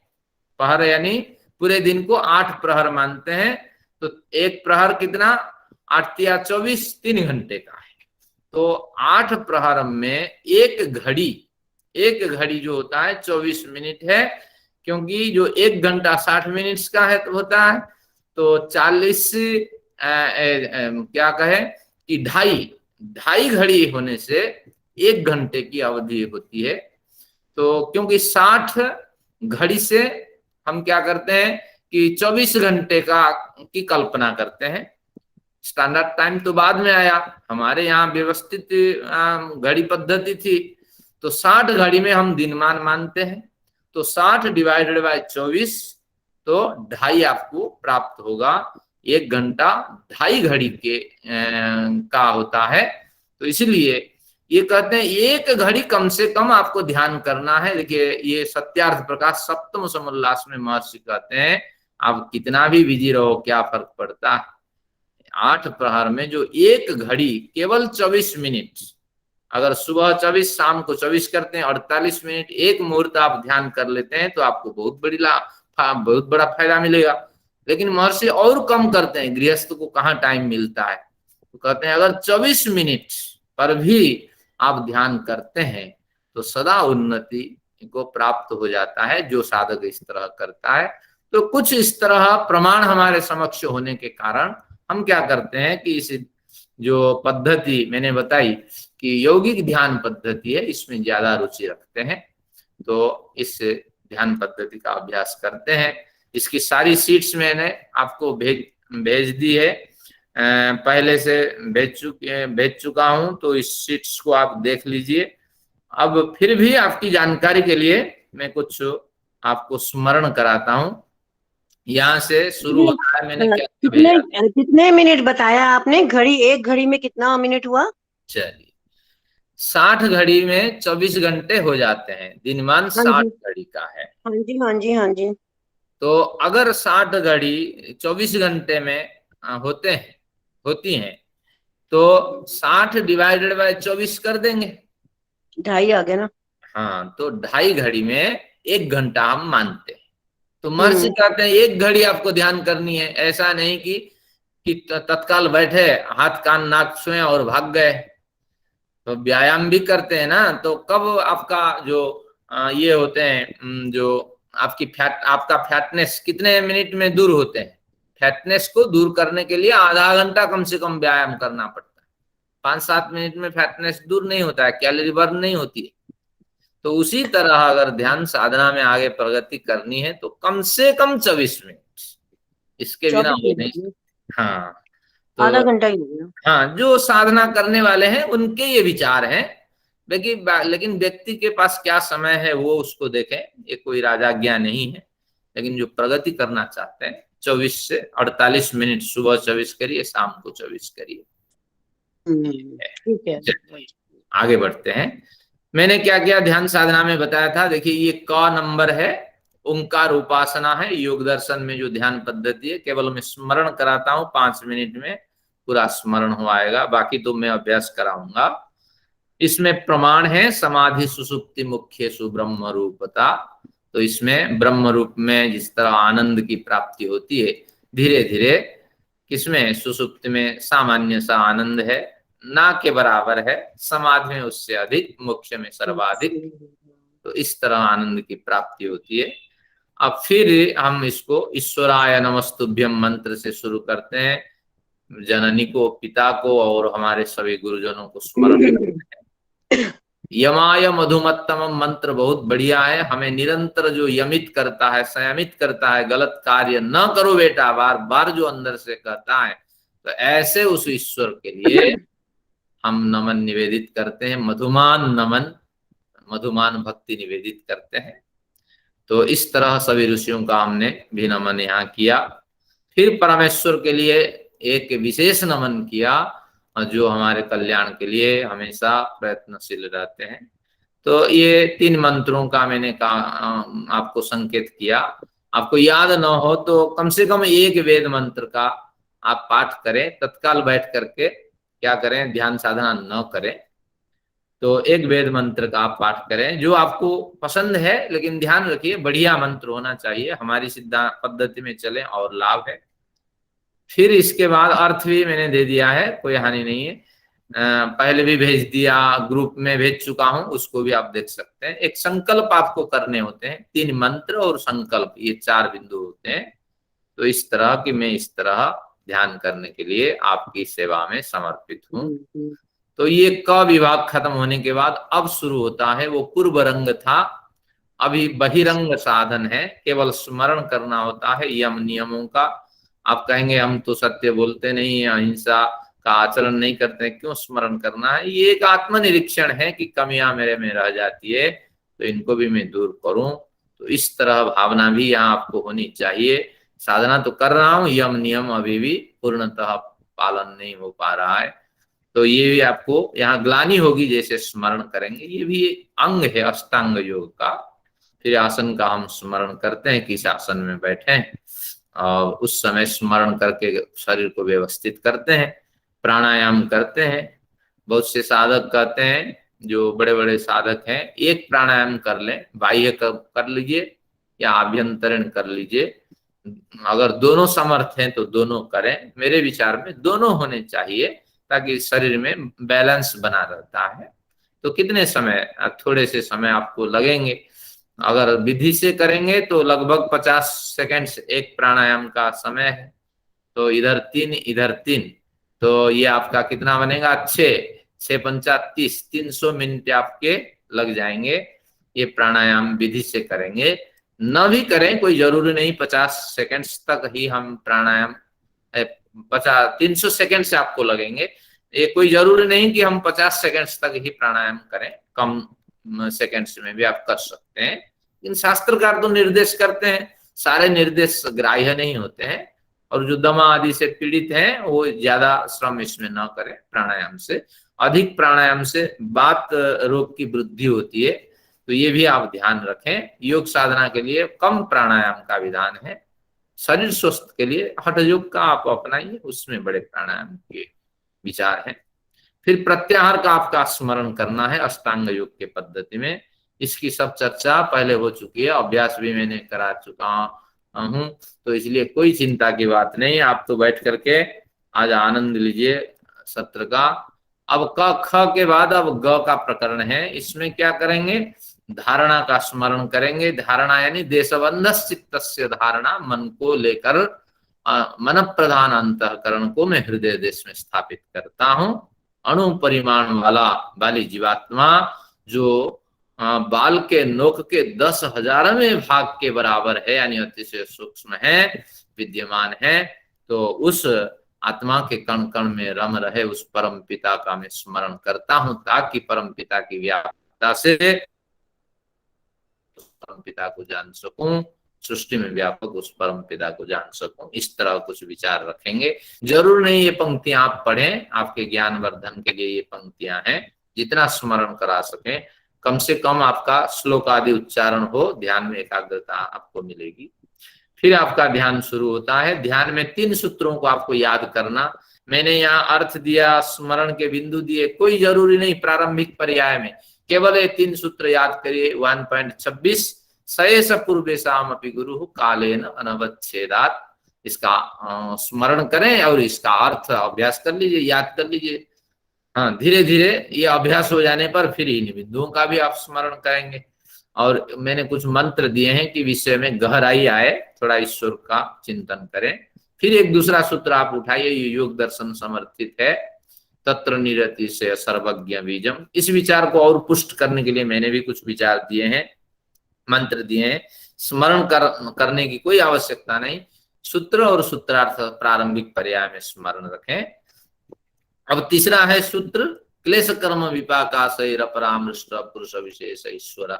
पहर यानी पूरे दिन को 8 प्रहर मानते हैं। तो एक प्रहर कितना? 8 या 24, 3 घंटे का है। तो 8 प्रहर में एक घड़ी जो होता है 24 मिनट है, क्योंकि जो 1 घंटा 60 मिनट का है तो होता है, तो 40 क्या कहे कि 2.5 घड़ी होने से 1 घंटे की अवधि होती है। तो क्योंकि 60 घड़ी से हम क्या करते हैं कि 24 घंटे की कल्पना करते हैं। स्टैंडर्ड टाइम तो बाद में आया, हमारे यहाँ व्यवस्थित घड़ी पद्धति थी। तो 60 घड़ी में हम दिनमान मानते हैं। तो 60 डिवाइडेड बाय 24, तो 2.5 आपको प्राप्त होगा। 1 घंटा 2.5 घड़ी के का होता है। तो इसलिए ये कहते हैं 1 घड़ी कम से कम आपको ध्यान करना है। देखिए ये सत्यार्थ प्रकाश सप्तम समोल्लास में महर्षि कहते हैं, आप कितना भी बिजी रहो क्या फर्क पड़ता है। 8 प्रहर में जो 1 घड़ी केवल 24 मिनट अगर सुबह 24, शाम को 24 करते हैं, 48 मिनट एक मुहूर्त आप ध्यान कर लेते हैं तो आपको बहुत बड़ा फायदा मिलेगा। लेकिन महर्षि और कम करते हैं, गृहस्थ को कहाँ टाइम मिलता है, तो कहते हैं अगर 24 मिनट पर भी आप ध्यान करते हैं तो सदा उन्नति को प्राप्त हो जाता है, जो साधक इस तरह करता है। तो कुछ इस तरह प्रमाण हमारे समक्ष होने के कारण हम क्या करते हैं कि इस जो पद्धति मैंने बताई कि यौगिक ध्यान पद्धति है, इसमें ज्यादा रुचि रखते हैं, तो इस ध्यान पद्धति का अभ्यास करते हैं। इसकी सारी सीट्स मैंने आपको भेज दी है, पहले से भेज चुका हूं, तो इस सीट्स को आप देख लीजिए। अब फिर भी आपकी जानकारी के लिए मैं कुछ आपको स्मरण कराता हूं। यहाँ से शुरू होता है, मैंने क्या कितने मिनट बताया आपने? एक घड़ी में कितना मिनट हुआ? चलिए, 60 घड़ी में 24 घंटे हो जाते हैं, दिनमान 60 घड़ी का है। हाँ जी, हाँ जी, हाँ जी। तो अगर 60 घड़ी 24 घंटे में होती हैं, तो 60 डिवाइडेड बाय 24 कर देंगे, 2.5 आ गया ना। हाँ, तो 2.5 घड़ी में 1 घंटा हम मानते हैं। तो महर्षि कहते हैं 1 घड़ी आपको ध्यान करनी है, ऐसा नहीं कि तत्काल बैठे, हाथ कान नाक छुए और भाग गए। तो व्यायाम भी करते हैं ना, तो कब आपका जो ये होते हैं, जो आपका फैटनेस कितने मिनट में दूर होते हैं? फैटनेस को दूर करने के लिए आधा घंटा कम से कम व्यायाम करना पड़ता है। 5-7 मिनट में फैटनेस दूर नहीं होता है, कैलोरी बर्न नहीं होती है। तो उसी तरह अगर ध्यान साधना में आगे प्रगति करनी है तो कम से कम 24 मिनट, इसके बिना हो नहीं। हाँ, तो आधा घंटा ही लगेगा। हाँ, जो साधना करने वाले हैं उनके ये विचार हैं। लेकिन व्यक्ति के पास क्या समय है वो उसको देखें, ये कोई राजाज्ञा नहीं है। लेकिन जो प्रगति करना चाहते हैं 24 से 48 मिनट सुबह 24 करिए, शाम को 24 करिए। ठीक है, आगे बढ़ते हैं। मैंने क्या क्या ध्यान साधना में बताया था, देखिए ये क नंबर है, ओंकार उपासना है, योग दर्शन में जो ध्यान पद्धति है। केवल मैं स्मरण कराता हूं, 5 मिनट में पूरा स्मरण हो आएगा, बाकी तो मैं अभ्यास कराऊंगा। इसमें प्रमाण है समाधि सुसुप्ति मुख्येषु ब्रह्म रूपता। तो इसमें ब्रह्म रूप में जिस तरह आनंद की प्राप्ति होती है, धीरे धीरे किसमें? सुसुप्ति में सामान्य सा आनंद है, ना के बराबर है, समाधि में उससे अधिक, मोक्ष में सर्वाधिक। तो इस तरह आनंद की प्राप्ति होती है। अब फिर हम इसको ईश्वराय नमस्तुभ्यम मंत्र से शुरू करते हैं, जननी को, पिता को और हमारे सभी गुरुजनों को स्मरण करते हैं। यमाय मधुमत्तम मंत्र बहुत बढ़िया है, हमें निरंतर जो यमित करता है, संयमित करता है, गलत कार्य न करो बेटा, बार बार जो अंदर से कहता है। तो ऐसे उस ईश्वर के लिए हम नमन निवेदित करते हैं, मधुमान नमन, मधुमान भक्ति निवेदित करते हैं। तो इस तरह सभी ऋषियों का हमने भी नमन यहाँ किया। फिर परमेश्वर के लिए एक विशेष नमन किया, जो हमारे कल्याण के लिए हमेशा प्रयत्नशील रहते हैं। तो ये 3 मंत्रों का मैंने आपको संकेत किया। आपको याद न हो तो कम से कम एक वेद मंत्र का आप पाठ करें, तत्काल बैठ करके क्या करें, ध्यान साधना न करें, तो एक वेद मंत्र का आप पाठ करें जो आपको पसंद है। लेकिन ध्यान रखिए बढ़िया मंत्र होना चाहिए, हमारी सिद्धांत पद्धति में चलें और लाभ है। फिर इसके बाद अर्थ भी मैंने दे दिया है, कोई हानि नहीं है, पहले भी भेज दिया, ग्रुप में भेज चुका हूं, उसको भी आप देख सकते हैं। एक संकल्प आपको करने होते हैं, 3 मंत्र और संकल्प, ये 4 बिंदु होते हैं। तो इस तरह कि मैं इस तरह ध्यान करने के लिए आपकी सेवा में समर्पित हूं। तो ये क विभाग खत्म होने के बाद अब शुरू होता है, वो पूर्व रंग था, अभी बहिरंग साधन है, केवल स्मरण करना होता है यम नियमों का। आप कहेंगे हम तो सत्य बोलते नहीं, अहिंसा का आचरण नहीं करते, क्यों स्मरण करना है? ये एक आत्मनिरीक्षण है कि कमियां मेरे में रह जाती है, तो इनको भी मैं दूर करूं। तो इस तरह भावना भी यहाँ आपको होनी चाहिए। साधना तो कर रहा हूं, यम नियम अभी भी पूर्णतः पालन नहीं हो पा रहा है, तो ये भी आपको यहाँ ग्लानि होगी जैसे स्मरण करेंगे। ये भी अंग है अष्टांग योग का। फिर आसन का हम स्मरण करते हैं, किस आसन में बैठे हैं, और उस समय स्मरण करके शरीर को व्यवस्थित करते हैं, प्राणायाम करते हैं। बहुत से साधक कहते हैं जो बड़े बड़े साधक हैं, एक प्राणायाम कर लें, बाह्य कर लीजिए या आभ्यंतरीण कर लीजिए। अगर दोनों समर्थ हैं तो दोनों करें। मेरे विचार में दोनों होने चाहिए ताकि शरीर में बैलेंस बना रहता है। तो कितने समय, थोड़े से समय आपको लगेंगे। अगर विधि से करेंगे तो लगभग 50 सेकंड एक प्राणायाम का समय है, तो इधर 3 इधर 3, तो ये आपका कितना बनेगा, 6 पंचा 30, 300 मिनट आपके लग जाएंगे। ये प्राणायाम विधि से करेंगे। न भी करें कोई जरूरी नहीं, 50 सेकंड तक ही हम प्राणायाम 300 सेकंड से आपको लगेंगे। ये कोई जरूरी नहीं कि हम 50 सेकंड तक ही प्राणायाम करें, कम सेकंड्स में भी आप कर सकते हैं। लेकिन शास्त्रकार तो निर्देश करते हैं, सारे निर्देश ग्राह्य नहीं होते हैं। और जो दमा आदि से पीड़ित हैं वो ज्यादा श्रम इसमें न करें। प्राणायाम से, अधिक प्राणायाम से बात रोग की वृद्धि होती है, तो ये भी आप ध्यान रखें। योग साधना के लिए कम प्राणायाम का विधान है। शरीर स्वस्थ के लिए हठ योग का आप अपनाइए, उसमें बड़े प्राणायाम के विचार हैं। फिर प्रत्याहार का आपका स्मरण करना है अष्टांग योग के पद्धति में। इसकी सब चर्चा पहले हो चुकी है, अभ्यास भी मैंने करा चुका हूं, तो इसलिए कोई चिंता की बात नहीं। आप तो बैठ करके आज आनंद लीजिए सत्र का। अब क ख के बाद अब ग का प्रकरण है। इसमें क्या करेंगे, धारणा का स्मरण करेंगे। धारणा यानी देशबंध चित्तस्य धारणा, मन को लेकर मन प्रधान अंतःकरण को मैं हृदय देश में स्थापित करता हूं। अणु परिमाण वाली जीवात्मा जो बाल के नोक के 10,000वें भाग के बराबर है, यानी अतिशय सूक्ष्म है, विद्यमान है, तो उस आत्मा के कण कण में रम रहे उस परम पिता का मैं स्मरण करता हूं, ताकि परम पिता की व्यापकता से परम पिता को जान सकूं, सृष्टि में व्यापक उस परम पिता को जान सकूं। इस तरह कुछ विचार रखेंगे। जरूर नहीं ये पंक्तियां आप पढ़ें, आपके ज्ञान वर्धन के लिए ये पंक्तियां हैं। जितना स्मरण करा सकें, कम से कम आपका श्लोक आदि उच्चारण हो, ध्यान में एकाग्रता आपको मिलेगी। फिर आपका ध्यान शुरू होता है। ध्यान में 3 सूत्रों को आपको याद करना। मैंने यहाँ अर्थ दिया, स्मरण के बिंदु दिए, कोई जरूरी नहीं प्रारंभिक पर्याय में, केवल ये 3 सूत्र याद करिए। 1.26 सयेष पूर्वेशाम अपि गुरु कालेन अनवच्छेदात्। इसका स्मरण करें और इसका अर्थ अभ्यास कर लीजिए, याद कर लीजिए। हाँ, धीरे धीरे ये अभ्यास हो जाने पर फिर इन बिंदुओं का भी आप स्मरण करेंगे। और मैंने कुछ मंत्र दिए हैं कि विषय में गहराई आए, थोड़ा ईश्वर का चिंतन करें। फिर एक दूसरा सूत्र आप उठाइए, ये योग दर्शन समर्थित है, तत्र निरति से सर्वज्ञ बीजम। इस विचार को और पुष्ट करने के लिए मैंने भी कुछ विचार दिए हैं, मंत्र दिए हैं। स्मरण करने की कोई आवश्यकता नहीं, सूत्र और सूत्रार्थ प्रारंभिक पर्याय में स्मरण रखें। अब तीसरा है सूत्र, क्लेश कर्म विपाकाशैर परामृष्ट पुरुष विशेष ईश्वर।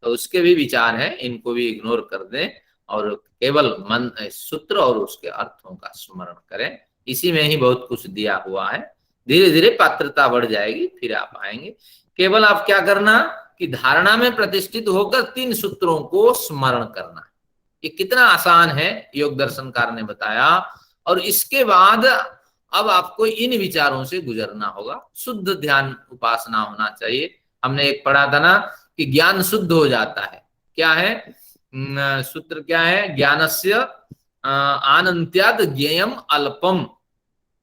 तो उसके भी विचार हैं, इनको भी इग्नोर कर दें और केवल मन सूत्र और उसके अर्थों का स्मरण करें। इसी में ही बहुत कुछ दिया हुआ है। धीरे धीरे पात्रता बढ़ जाएगी, फिर आप आएंगे। केवल आप क्या करना कि धारणा में प्रतिष्ठित होकर 3 सूत्रों को स्मरण करना। ये कितना आसान है, योग दर्शनकार ने बताया। और इसके बाद अब आपको इन विचारों से गुजरना होगा। शुद्ध ध्यान उपासना होना चाहिए। हमने एक पढ़ा था ना कि ज्ञान शुद्ध हो जाता है। क्या है सूत्र, क्या है, ज्ञानस्य आनंत्याद ज्ञेयम अल्पम।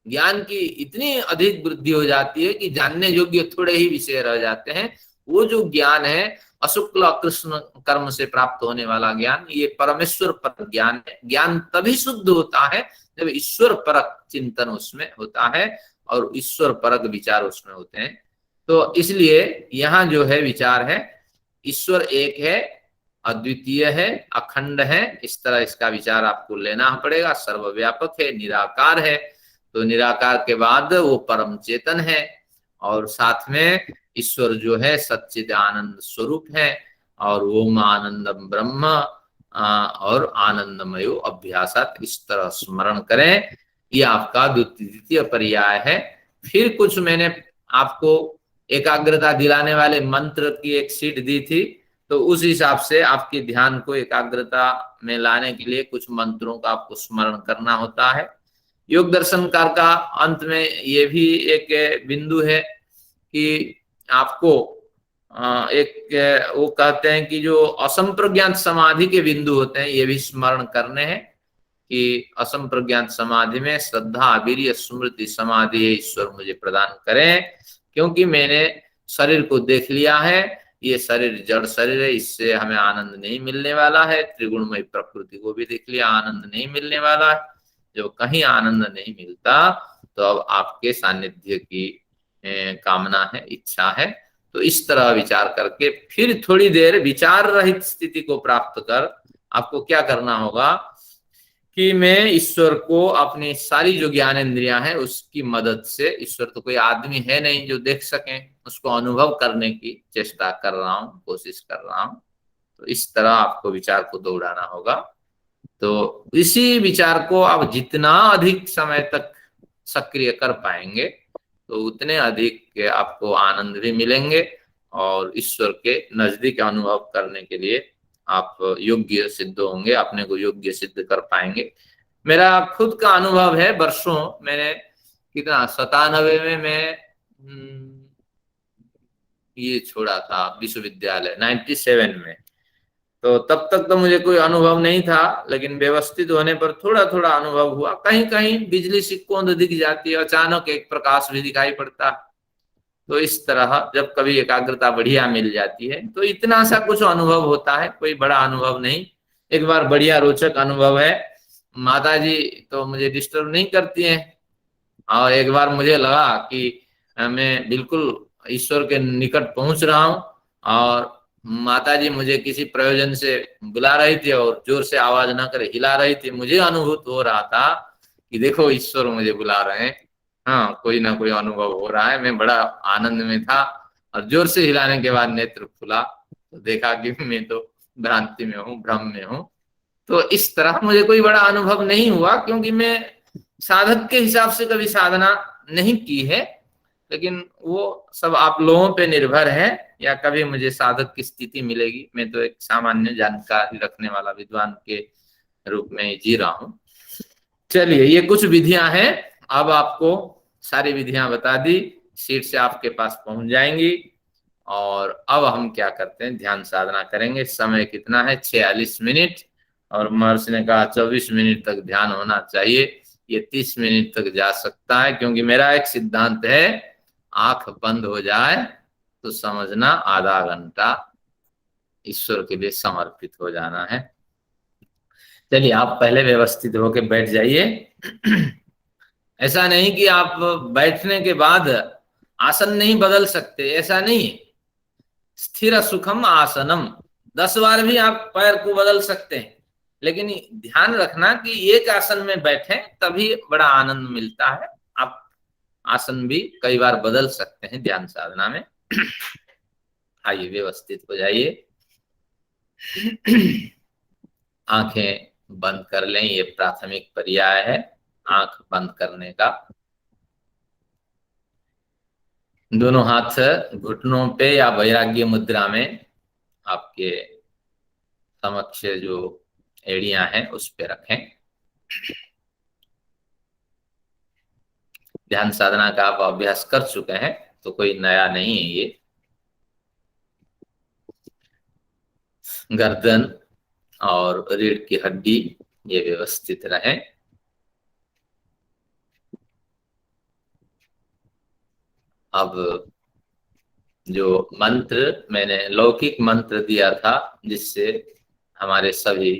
ज्ञान की इतनी अधिक वृद्धि हो जाती है कि जानने योग्य थोड़े ही विषय रह जाते हैं। वो जो ज्ञान है अशुक्ल कृष्ण कर्म से प्राप्त होने वाला ज्ञान, ये परमेश्वर पर ज्ञान है। ज्ञान तभी शुद्ध होता है जब ईश्वर परक चिंतन उसमें होता है और ईश्वर परक विचार उसमें होते हैं। तो इसलिए यहाँ जो है विचार है, ईश्वर एक है, अद्वितीय है, अखंड है, इस तरह इसका विचार आपको लेना पड़ेगा। सर्वव्यापक है, निराकार है, तो निराकार के बाद वो परम चेतन है और साथ में ईश्वर जो है सच्चिद आनंद स्वरूप है और ओम आनंदम ब्रह्म और आनंदमयो अभ्यासात। इस तरह स्मरण करें। ये आपका द्वितीय पर्याय है। फिर कुछ मैंने आपको एकाग्रता दिलाने वाले मंत्र की एक सीट दी थी, तो उस हिसाब से आपके ध्यान को एकाग्रता में लाने के लिए कुछ मंत्रों का आपको स्मरण करना होता है। योग दर्शनकार का अंत में ये भी एक बिंदु है कि आपको एक वो कहते हैं कि जो असंप्रज्ञात समाधि के बिंदु होते हैं ये भी स्मरण करने हैं कि असंप्रज्ञात समाधि में श्रद्धा, वीर्य, स्मृति, समाधि ईश्वर मुझे प्रदान करें, क्योंकि मैंने शरीर को देख लिया है, ये शरीर जड़ शरीर है, इससे हमें आनंद नहीं मिलने वाला है। त्रिगुणमय प्रकृति को भी देख लिया, आनंद नहीं मिलने वाला है। जो कहीं आनंद नहीं मिलता तो अब आपके सानिध्य की कामना है, इच्छा है। तो इस तरह विचार करके फिर थोड़ी देर विचार रहित स्थिति को प्राप्त कर आपको क्या करना होगा कि मैं ईश्वर को अपनी सारी जो ज्ञानेंद्रियां हैं उसकी मदद से, ईश्वर तो कोई आदमी है नहीं जो देख सके, उसको अनुभव करने की चेष्टा कर रहा हूँ, कोशिश कर रहा हूँ। तो इस तरह आपको विचार को दौड़ाना होगा। तो इसी विचार को आप जितना अधिक समय तक सक्रिय कर पाएंगे तो उतने अधिक आपको आनंद भी मिलेंगे और ईश्वर के नजदीक अनुभव करने के लिए आप योग्य सिद्ध होंगे, अपने को योग्य सिद्ध कर पाएंगे। मेरा खुद का अनुभव है, वर्षों मैंने कितना 97 में मैं ये छोड़ा था विश्वविद्यालय, 97 में। तो तब तक तो मुझे कोई अनुभव नहीं था, लेकिन व्यवस्थित होने पर थोड़ा थोड़ा अनुभव हुआ। कहीं कहीं बिजली सी कौंध दिख जाती है, अचानक एक प्रकाश भी दिखाई पड़ता। तो इस तरह जब कभी एकाग्रता बढ़िया मिल जाती है तो इतना सा कुछ अनुभव होता है, कोई बड़ा अनुभव नहीं। एक बार बढ़िया रोचक अनुभव है, माता जी तो मुझे डिस्टर्ब नहीं करती हैं, और एक बार मुझे लगा कि मैं बिल्कुल ईश्वर के निकट पहुंच रहा हूं और माता जी मुझे किसी प्रयोजन से बुला रही थी और जोर से आवाज ना करे हिला रही थी। मुझे अनुभूत हो रहा था कि देखो ईश्वर मुझे बुला रहे हैं, हाँ कोई ना कोई अनुभव हो रहा है। मैं बड़ा आनंद में था और जोर से हिलाने के बाद नेत्र खुला तो देखा कि मैं तो भ्रांति में हूँ, भ्रम में हूँ। तो इस तरह मुझे कोई बड़ा अनुभव नहीं हुआ, क्योंकि मैं साधक के हिसाब से कभी साधना नहीं की है। लेकिन वो सब आप लोगों पे निर्भर है, या कभी मुझे साधक की स्थिति मिलेगी। मैं तो एक सामान्य जानकारी रखने वाला विद्वान के रूप में ही जी रहा हूँ। चलिए, ये कुछ विधियां हैं, अब आपको सारी विधियां बता दी, सीट से आपके पास पहुंच जाएंगी। और अब हम क्या करते हैं, ध्यान साधना करेंगे। समय कितना है, 46 मिनट, और महर्षि ने कहा 24 मिनट तक ध्यान होना चाहिए। ये 30 मिनट तक जा सकता है, क्योंकि मेरा एक सिद्धांत है, आंख बंद हो जाए तो समझना आधा घंटा ईश्वर के लिए समर्पित हो जाना है। चलिए, आप पहले व्यवस्थित होकर बैठ जाइए। ऐसा नहीं कि आप बैठने के बाद आसन नहीं बदल सकते, ऐसा नहीं। स्थिर सुखम आसनम, 10 बार भी आप पैर को बदल सकते हैं, लेकिन ध्यान रखना कि एक आसन में बैठे तभी बड़ा आनंद मिलता है। आप आसन भी कई बार बदल सकते हैं ध्यान साधना में। आइए, व्यवस्थित हो जाइए, आंखें बंद कर लें। ये प्राथमिक पर्याय है आंख बंद करने का। दोनों हाथ घुटनों पे या वैराग्य मुद्रा में आपके समक्ष जो एड़ियां हैं उस पे रखें। ध्यान साधना का आप अभ्यास कर चुके हैं तो कोई नया नहीं है ये। गर्दन और रीढ़ की हड्डी ये व्यवस्थित रहे। अब जो मंत्र मैंने लौकिक मंत्र दिया था, जिससे हमारे सभी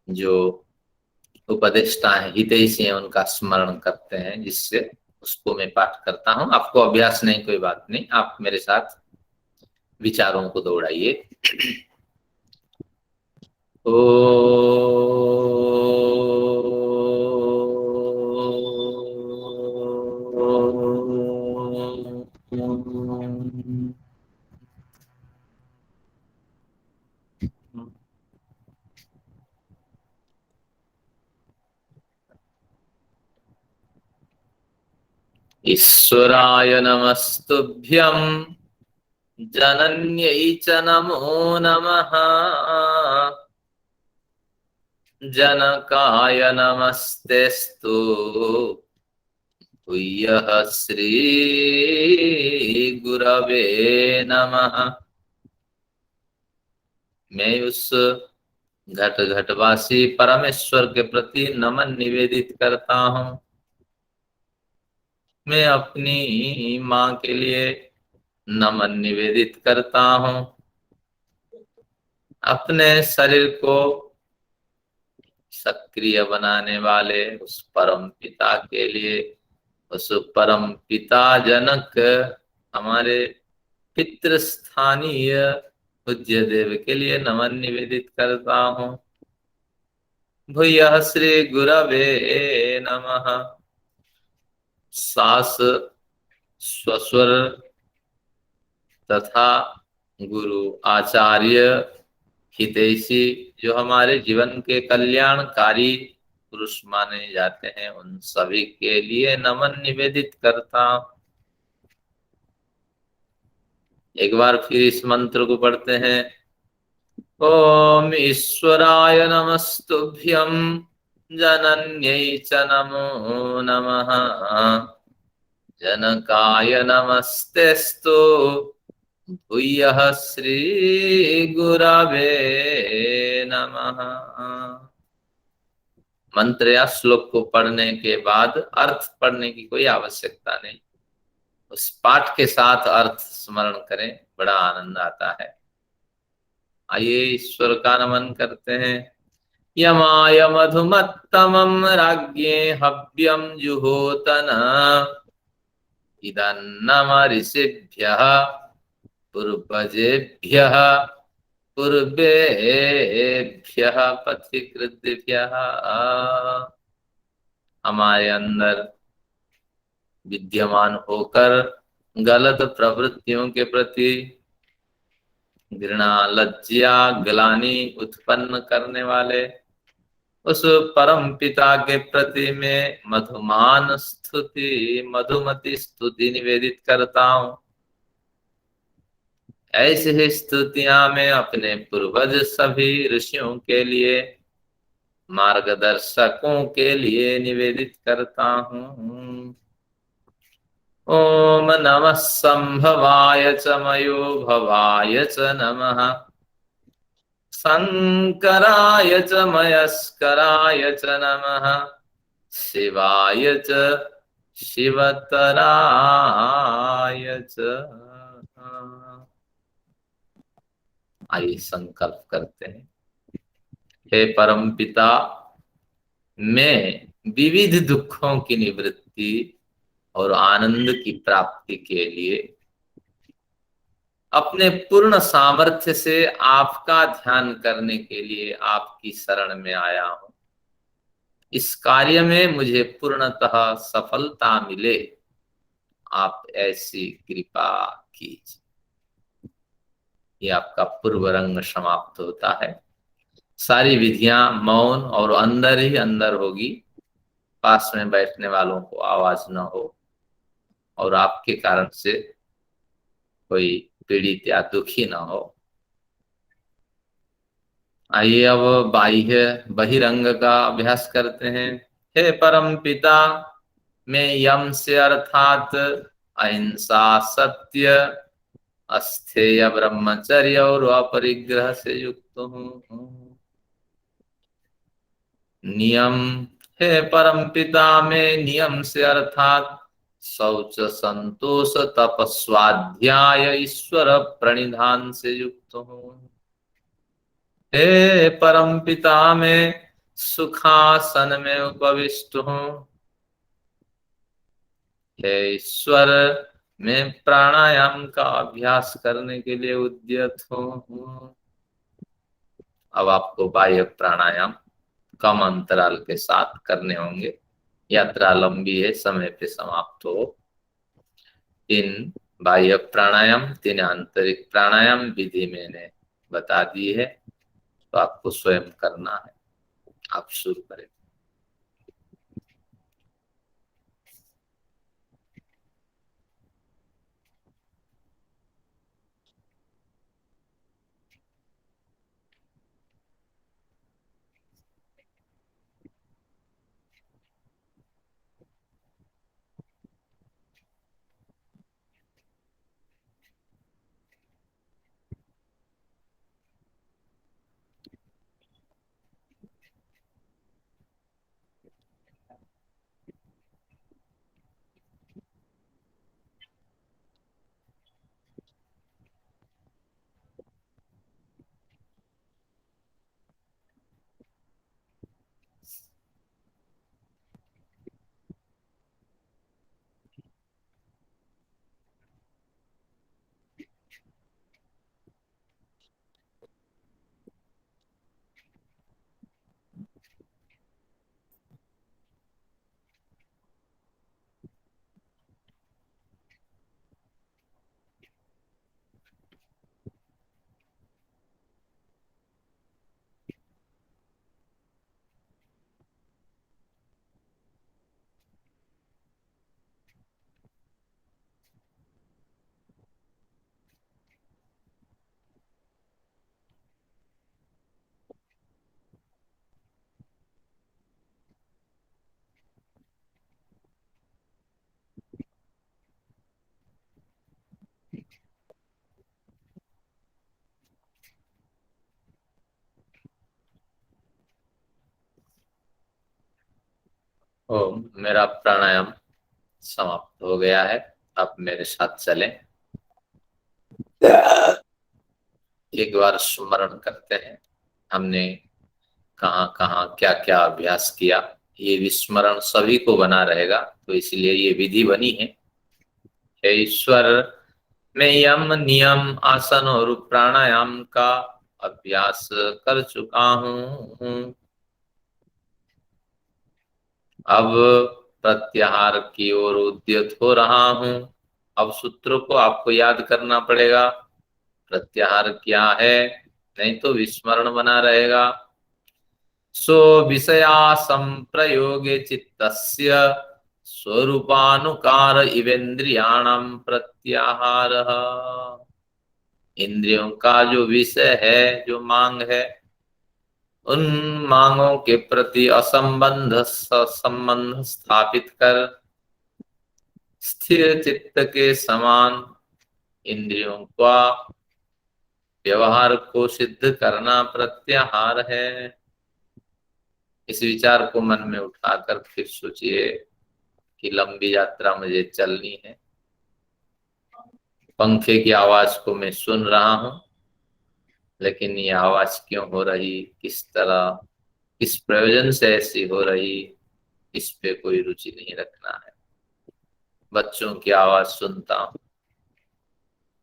जो उपदेष्टा हैं, हितैषी हैं, उनका स्मरण करते हैं, जिससे उसको मैं पाठ करता हूं। आपको अभ्यास नहीं, कोई बात नहीं, आप मेरे साथ विचारों को दौड़ाइए। ईश्वराय नमस्तुभ्यं जनन्यै च नमो नमः। जनकाय नमस्तेस्तु भूयः श्री गुरवे नमः। मैं उस घट घटवासी परमेश्वर के प्रति नमन निवेदित करता हूँ। मैं अपनी माँ के लिए नमन निवेदित करता हूँ। अपने शरीर को सक्रिय बनाने वाले उस परम पिता के लिए, उस परम पिता जनक हमारे पितृस्थानीय पूज्य देव के लिए नमन निवेदित करता हूँ। भूयः श्री गुरवे नमः। सास ससुर तथा गुरु आचार्य हितैषी जो हमारे जीवन के कल्याणकारी पुरुष माने जाते हैं, उन सभी के लिए नमन निवेदित करता हूं। एक बार फिर इस मंत्र को पढ़ते हैं। ओम ईश्वराय नमस्तुभ्यं जनन्यै च नमो नमः। जनकाय नमस्तेस्तु भूयः श्री गुरवे नमः। मंत्र या श्लोक को पढ़ने के बाद अर्थ पढ़ने की कोई आवश्यकता नहीं, उस पाठ के साथ अर्थ स्मरण करें, बड़ा आनंद आता है। आइए ईश्वर का नमन करते हैं। यमाय मधुमत्तमं राज्ञे हव्यं जुहोतन इदन्नम ऋषिभ्यः पूर्वजेभ्यः पूर्वेभ्यः पथिकृतेभ्यः। हमारे अंदर विद्यमान होकर गलत प्रवृत्तियों के प्रति घृणा, लज्जा, ग्लानि उत्पन्न करने वाले उस परम पिता के प्रति मैं मधुमान स्तुति, मधुमती स्तुति निवेदित करता हूँ। ऐसी ही स्तुतियां मैं अपने पूर्वज सभी ऋषियों के लिए, मार्गदर्शकों के लिए निवेदित करता हूँ। ओम नमः संभवाय च मयो भवाय च नमः। शंकराय च मयस्कराय च नमः। शिवाय च शिवतराय च। आइए संकल्प करते हैं। हे परम पिता, मैं विविध दुखों की निवृत्ति और आनंद की प्राप्ति के लिए अपने पूर्ण सामर्थ्य से आपका ध्यान करने के लिए आपकी शरण में आया हूं। इस कार्य में मुझे पूर्णतः सफलता मिले, आप ऐसी कृपा कीजिए। ये आपका पूर्व रंग समाप्त होता है। सारी विधियां मौन और अंदर ही अंदर होगी, पास में बैठने वालों को आवाज न हो और आपके कारण से कोई पीड़ित या दुखी न हो। आइए अब बाह्य बहिरंग का अभ्यास करते हैं। हे परम पिता, मैं यम से अर्थात अहिंसा, सत्य, अस्थेय, ब्रह्मचर्य और अपरिग्रह से युक्त हूँ। नियम, हे परम पिता, मैं नियम से अर्थात शौच, संतोष, तप, स्वाध्याय, ईश्वर प्रणिधान से युक्त हूँ। हे परम पिता, मैं सुखासन में उपविष्ट हूँ। हे ईश्वर, मैं प्राणायाम का अभ्यास करने के लिए उद्यत हूँ। अब आपको बाह्य प्राणायाम कम अंतराल के साथ करने होंगे। यात्रा लंबी है, समय पे समाप्त हो। 3 बाह्य प्राणायाम, 3 आंतरिक प्राणायाम विधि मैंने बता दी है, तो आपको स्वयं करना है। आप शुरू करें। मेरा प्राणायाम समाप्त हो गया है। आप मेरे साथ चलें। एक बार स्मरण करते हैं हमने कहाँ कहाँ क्या क्या अभ्यास किया। ये विस्मरण सभी को बना रहेगा, तो इसलिए ये विधि बनी है। हे ईश्वर, मैं यम नियम आसन और प्राणायाम का अभ्यास कर चुका हूँ। अब प्रत्याहार की ओर उद्यत हो रहा हूँ। अब सूत्रों को आपको याद करना पड़ेगा। प्रत्याहार क्या है, नहीं तो विस्मरण बना रहेगा। सो विषया संप्रयोगे चित्तस्य स्वरूपानुकार इवेन्द्रियाणाम प्रत्याहारः। इंद्रियों का जो विषय है, जो मांग है, उन मांगों के प्रति असंबंध संबंध स्थापित कर स्थिर चित्त के समान इंद्रियों का व्यवहार को सिद्ध करना प्रत्याहार है। इस विचार को मन में उठाकर फिर सोचिए कि लंबी यात्रा मुझे चलनी है। पंखे की आवाज को मैं सुन रहा हूं, लेकिन ये आवाज क्यों हो रही, किस तरह, किस प्रयोजन से ऐसी हो रही, इस पे कोई रुचि नहीं रखना है। बच्चों की आवाज सुनता हूं,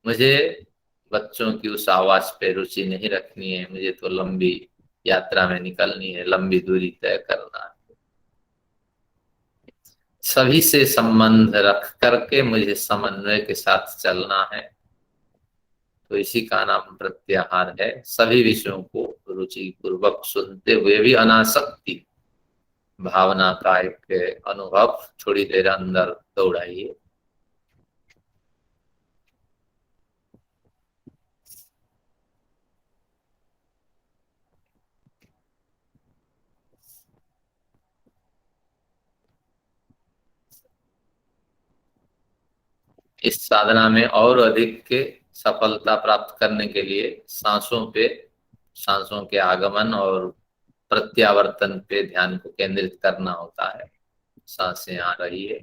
मुझे बच्चों की उस आवाज पे रुचि नहीं रखनी है। मुझे तो लंबी यात्रा में निकलनी है, लंबी दूरी तय करना है। सभी से संबंध रख करके मुझे समन्वय के साथ चलना है। तो इसी का नाम प्रत्याहार है। सभी विषयों को रुचि पूर्वक सुनते हुए भी अनासक्ति भावना का एक अनुभव थोड़ी देर अंदर दौड़ाइए। इस साधना में और अधिक के सफलता प्राप्त करने के लिए सांसों के आगमन और प्रत्यावर्तन पे ध्यान को केंद्रित करना होता है। सांसें आ रही है,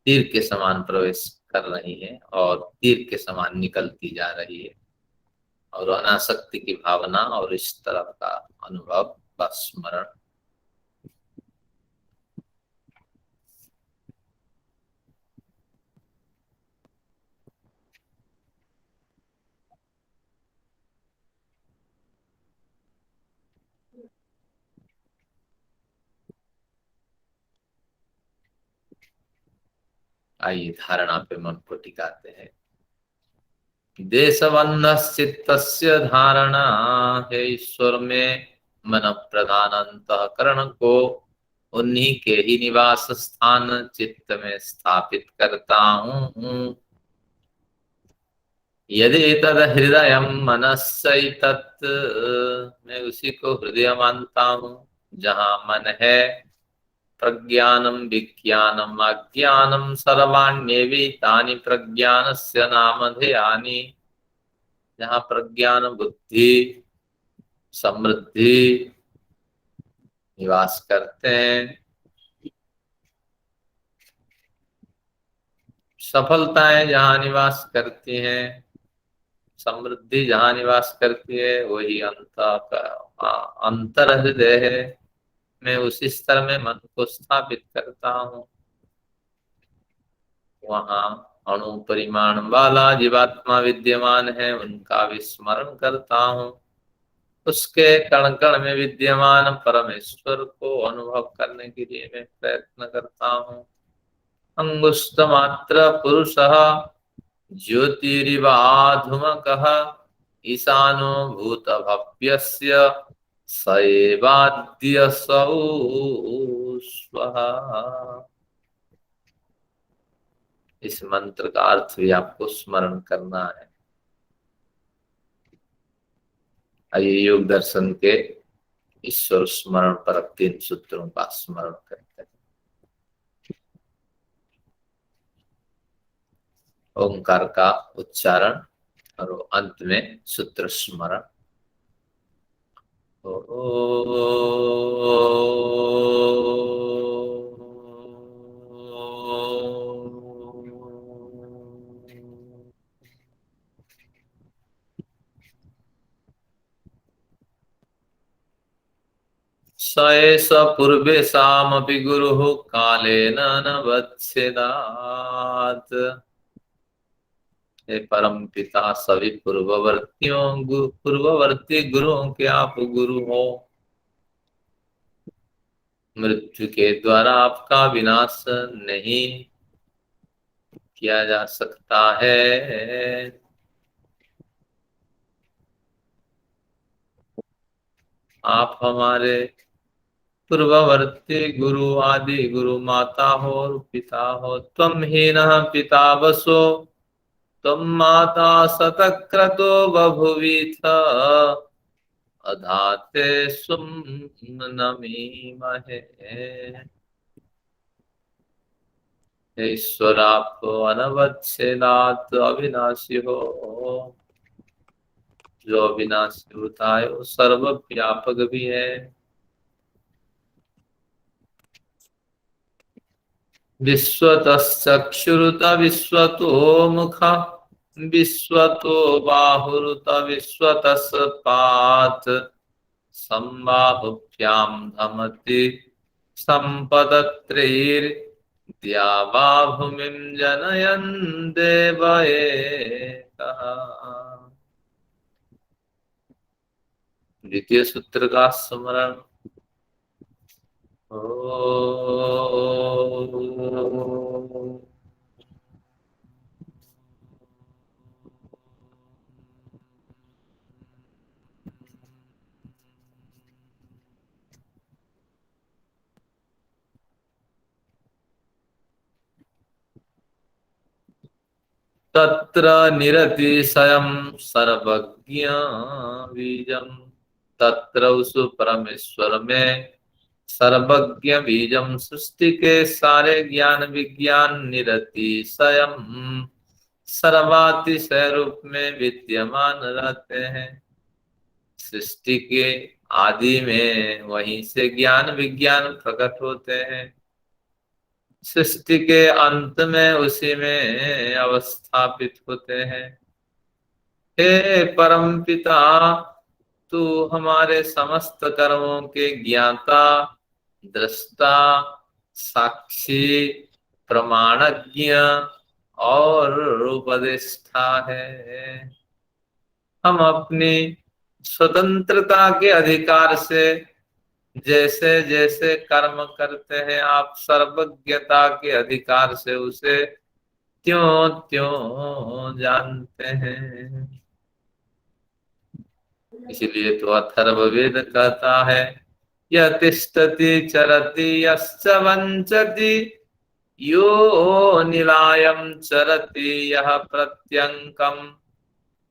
तीर के समान प्रवेश कर रही है और तीर के समान निकलती जा रही है, और अनासक्ति की भावना और इस तरह का अनुभव व स्मरण। आइए धारणा पे मन को टिकाते हैं। देशबंधश्चित्तस्य धारणा है ईश्वर में मन प्रधान अंतःकरण को उन्हीं के ही निवास स्थान चित्त में स्थापित करता हूँ। यदि तद हृदय मनस्सैतत्, मैं उसी को हृदय मानता हूँ। जहाँ मन है प्रज्ञानम विज्ञानम अज्ञानम सर्वाण्येवेतानि प्रज्ञानस्य नामधेयानि। जहाँ प्रज्ञान बुद्धि समृद्धि निवास करते हैं, सफलताएं जहाँ निवास करती हैं, समृद्धि जहाँ निवास करती है, वही अंतर हृदय है। मैं उसी स्तर में मन को स्थापित करता हूँ। वहाँ अणु परिमाण वाला जीवात्मा विद्यमान है, उनका विस्मरण करता हूँ। उसके कण कण में विद्यमान परमेश्वर को अनुभव करने के लिए मैं प्रयत्न करता हूँ। अंगुष्ठ मात्र पुरुषः ज्योतिरिवाधुमकः ईशानो भूत भव्यस्य स एवाद्य स्वः। इस मंत्र का अर्थ भी आपको स्मरण करना है। आइए योग दर्शन के ईश्वर स्मरण पर 3 सूत्रों का स्मरण करते हैं। ओंकार का उच्चारण और अंत में सूत्र स्मरण। ओ स एष पूर्वेषामपि गुरुः कालेन न वत्स्येदात्। हे परम पिता, सभी पूर्ववर्ती गुरुओं के आप गुरु हो। मृत्यु के द्वारा आपका विनाश नहीं किया जा सकता है। आप हमारे पूर्ववर्ती गुरु, आदि गुरु, माता हो और पिता हो। त्वं हीनः पिता वसो, त्वं माता शतक्रतो बभूवीथ, अधाते स्वं नमीमहे। हे ईश्वर, आप अनवच्छेदात अविनाशी हो। जो अविनाशी होता है वो सर्वव्यापक भी है। विश्वतश्चक्षुरुत विश्वतो मुखः, विश्वतो बाहुरुत विश्वतः संबाहुभ्यां धमति संपदत्रैर्द्या वा भूमिं जनयन् देव एकः। द्वितीय सूत्र का स्मरण। तत्र निरतिशयं सर्वज्ञ बीजम्, तत्र उस परमेश्वर में सर्वज्ञ बीजम, सृष्टि के सारे ज्ञान विज्ञान निरतिशयम, सर्वातिशय रूप में विद्यमान रहते हैं। सृष्टि के आदि में वहीं से ज्ञान विज्ञान प्रकट होते हैं। सृष्टि के अंत में उसी में अवस्थापित होते हैं। हे परम पिता, तू हमारे समस्त कर्मों के ज्ञाता, दृष्टा, साक्षी, प्रमाणज्ञ और उपदेष्टा है। हम अपनी स्वतंत्रता के अधिकार से जैसे जैसे कर्म करते हैं, आप सर्वज्ञता के अधिकार से उसे त्यों त्यों जानते हैं। इसलिए तो अथर्ववेद कहता है, यह तिष्ठति चरति यश्च वंचति, यो निलायम चरति यह प्रत्यंकम,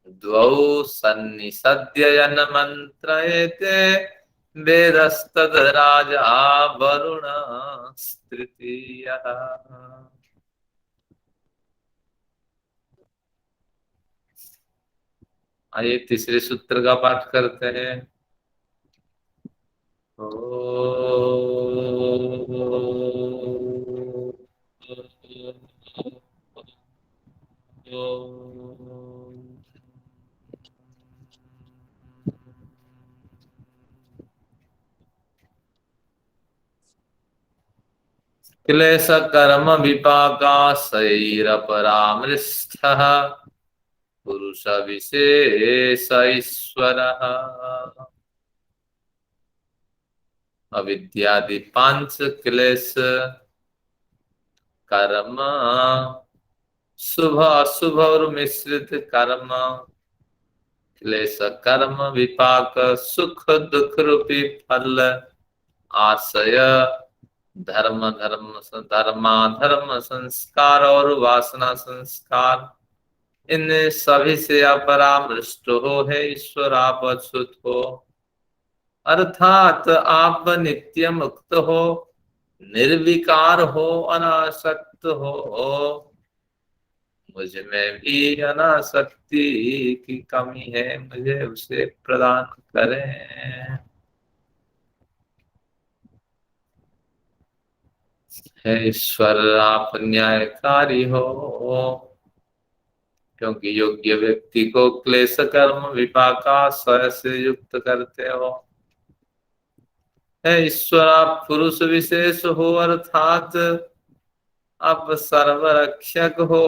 द्वौ सन्निसद्य यन्मन्त्रयते, वेदस्तद राजा वरुण तृतीयः। आइए तीसरे सूत्र का पाठ करते हैं। क्लेश कर्म विपाकाशैरपरामृष्टः, पुरुष विशेष ईश्वरः। अविद्यादि पांच क्लेश कर्म, शुभ अशुभ और मिश्रित कर्म, क्लेश कर्म विपाक, सुख दुख रूपी फल, आशय, धर्म धर्माधर्म संस्कार और वासना संस्कार, इन सभी से अपरामृष्ट हो। है ईश्वर, आप अच्युत हो, अर्थात आप नित्य मुक्त हो, निर्विकार हो, अनासक्त हो। मुझ में भी अनासक्ति की कमी है, मुझे उसे प्रदान करें। हे ईश्वर, आप न्यायकारी हो, क्योंकि योग्य व्यक्ति को क्लेश कर्म विपाकाशय से युक्त करते हो। है ईश्वर आप पुरुष विशेष हो अर्थात आप सर्वरक्षक हो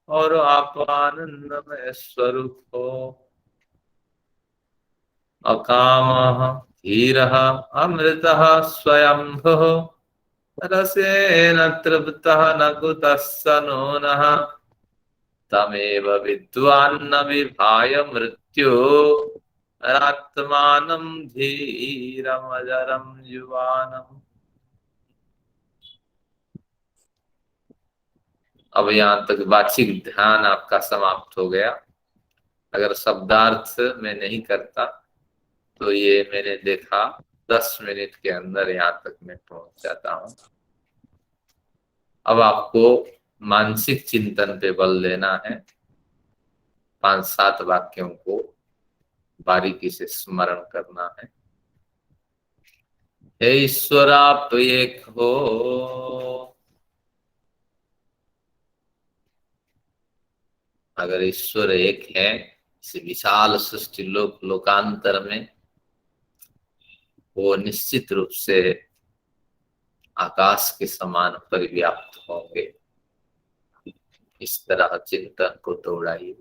और आप आनंदमय स्वरूप हो। अकामः धीरः अमृतः स्वयंभुः रसेन तृप्तः न कुतः नो नः तमेव विद्वान्न विभाय मृत्यु आत्मानं धीरमजरं युवानम्। अब यहाँ तक वाचिक ध्यान आपका समाप्त हो गया। अगर शब्दार्थ में नहीं करता तो ये मैंने देखा 10 मिनट के अंदर यहाँ तक मैं पहुंच जाता हूँ। अब आपको मानसिक चिंतन पे बल देना है। 5-7 वाक्यों को बारीकी से स्मरण करना है। हे ईश्वर आप एक हो, अगर ईश्वर एक है इस विशाल सृष्टि लोकांतर में, वो निश्चित रूप से आकाश के समान परिव्याप्त होंगे। इस तरह चिंतन को दौड़ाइए।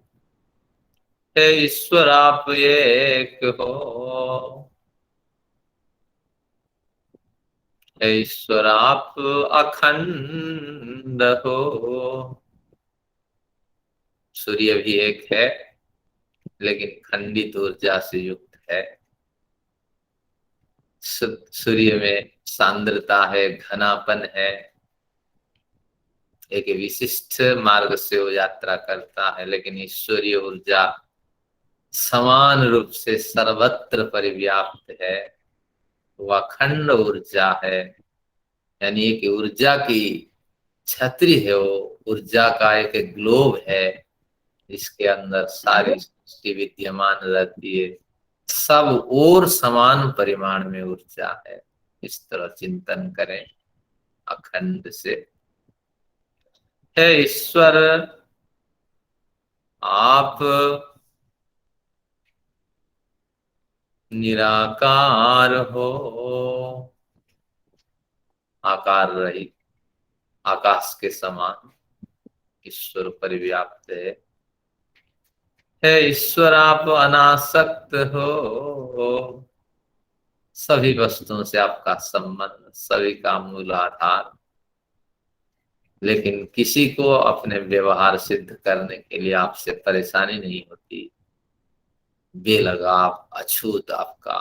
हे ईश्वर आप एक हो, हे ईश्वर आप अखंड हो। सूर्य भी एक है लेकिन खंडित ऊर्जा से युक्त है। सूर्य में सांद्रता है, घनापन है, एक विशिष्ट मार्ग से वो यात्रा करता है। लेकिन ईश्वरीय ऊर्जा समान रूप से सर्वत्र परिव्याप्त है, वह अखंड ऊर्जा है। यानी एक ऊर्जा की छतरी है, वो ऊर्जा का एक ग्लोब है, इसके अंदर सारी सृष्टि विद्यमान रहती है। सब और समान परिमाण में ऊर्जा है। इस तरह चिंतन करें अखंड से। हे ईश्वर आप निराकार हो, आकार रहित, आकाश के समान ईश्वर परिव्याप्त है। हे ईश्वर आप अनासक्त हो, सभी वस्तुओं से आपका संबंध, सभी का मूल आधार। लेकिन किसी को अपने व्यवहार सिद्ध करने के लिए आपसे परेशानी नहीं होती। बेलगाव अछूत आपका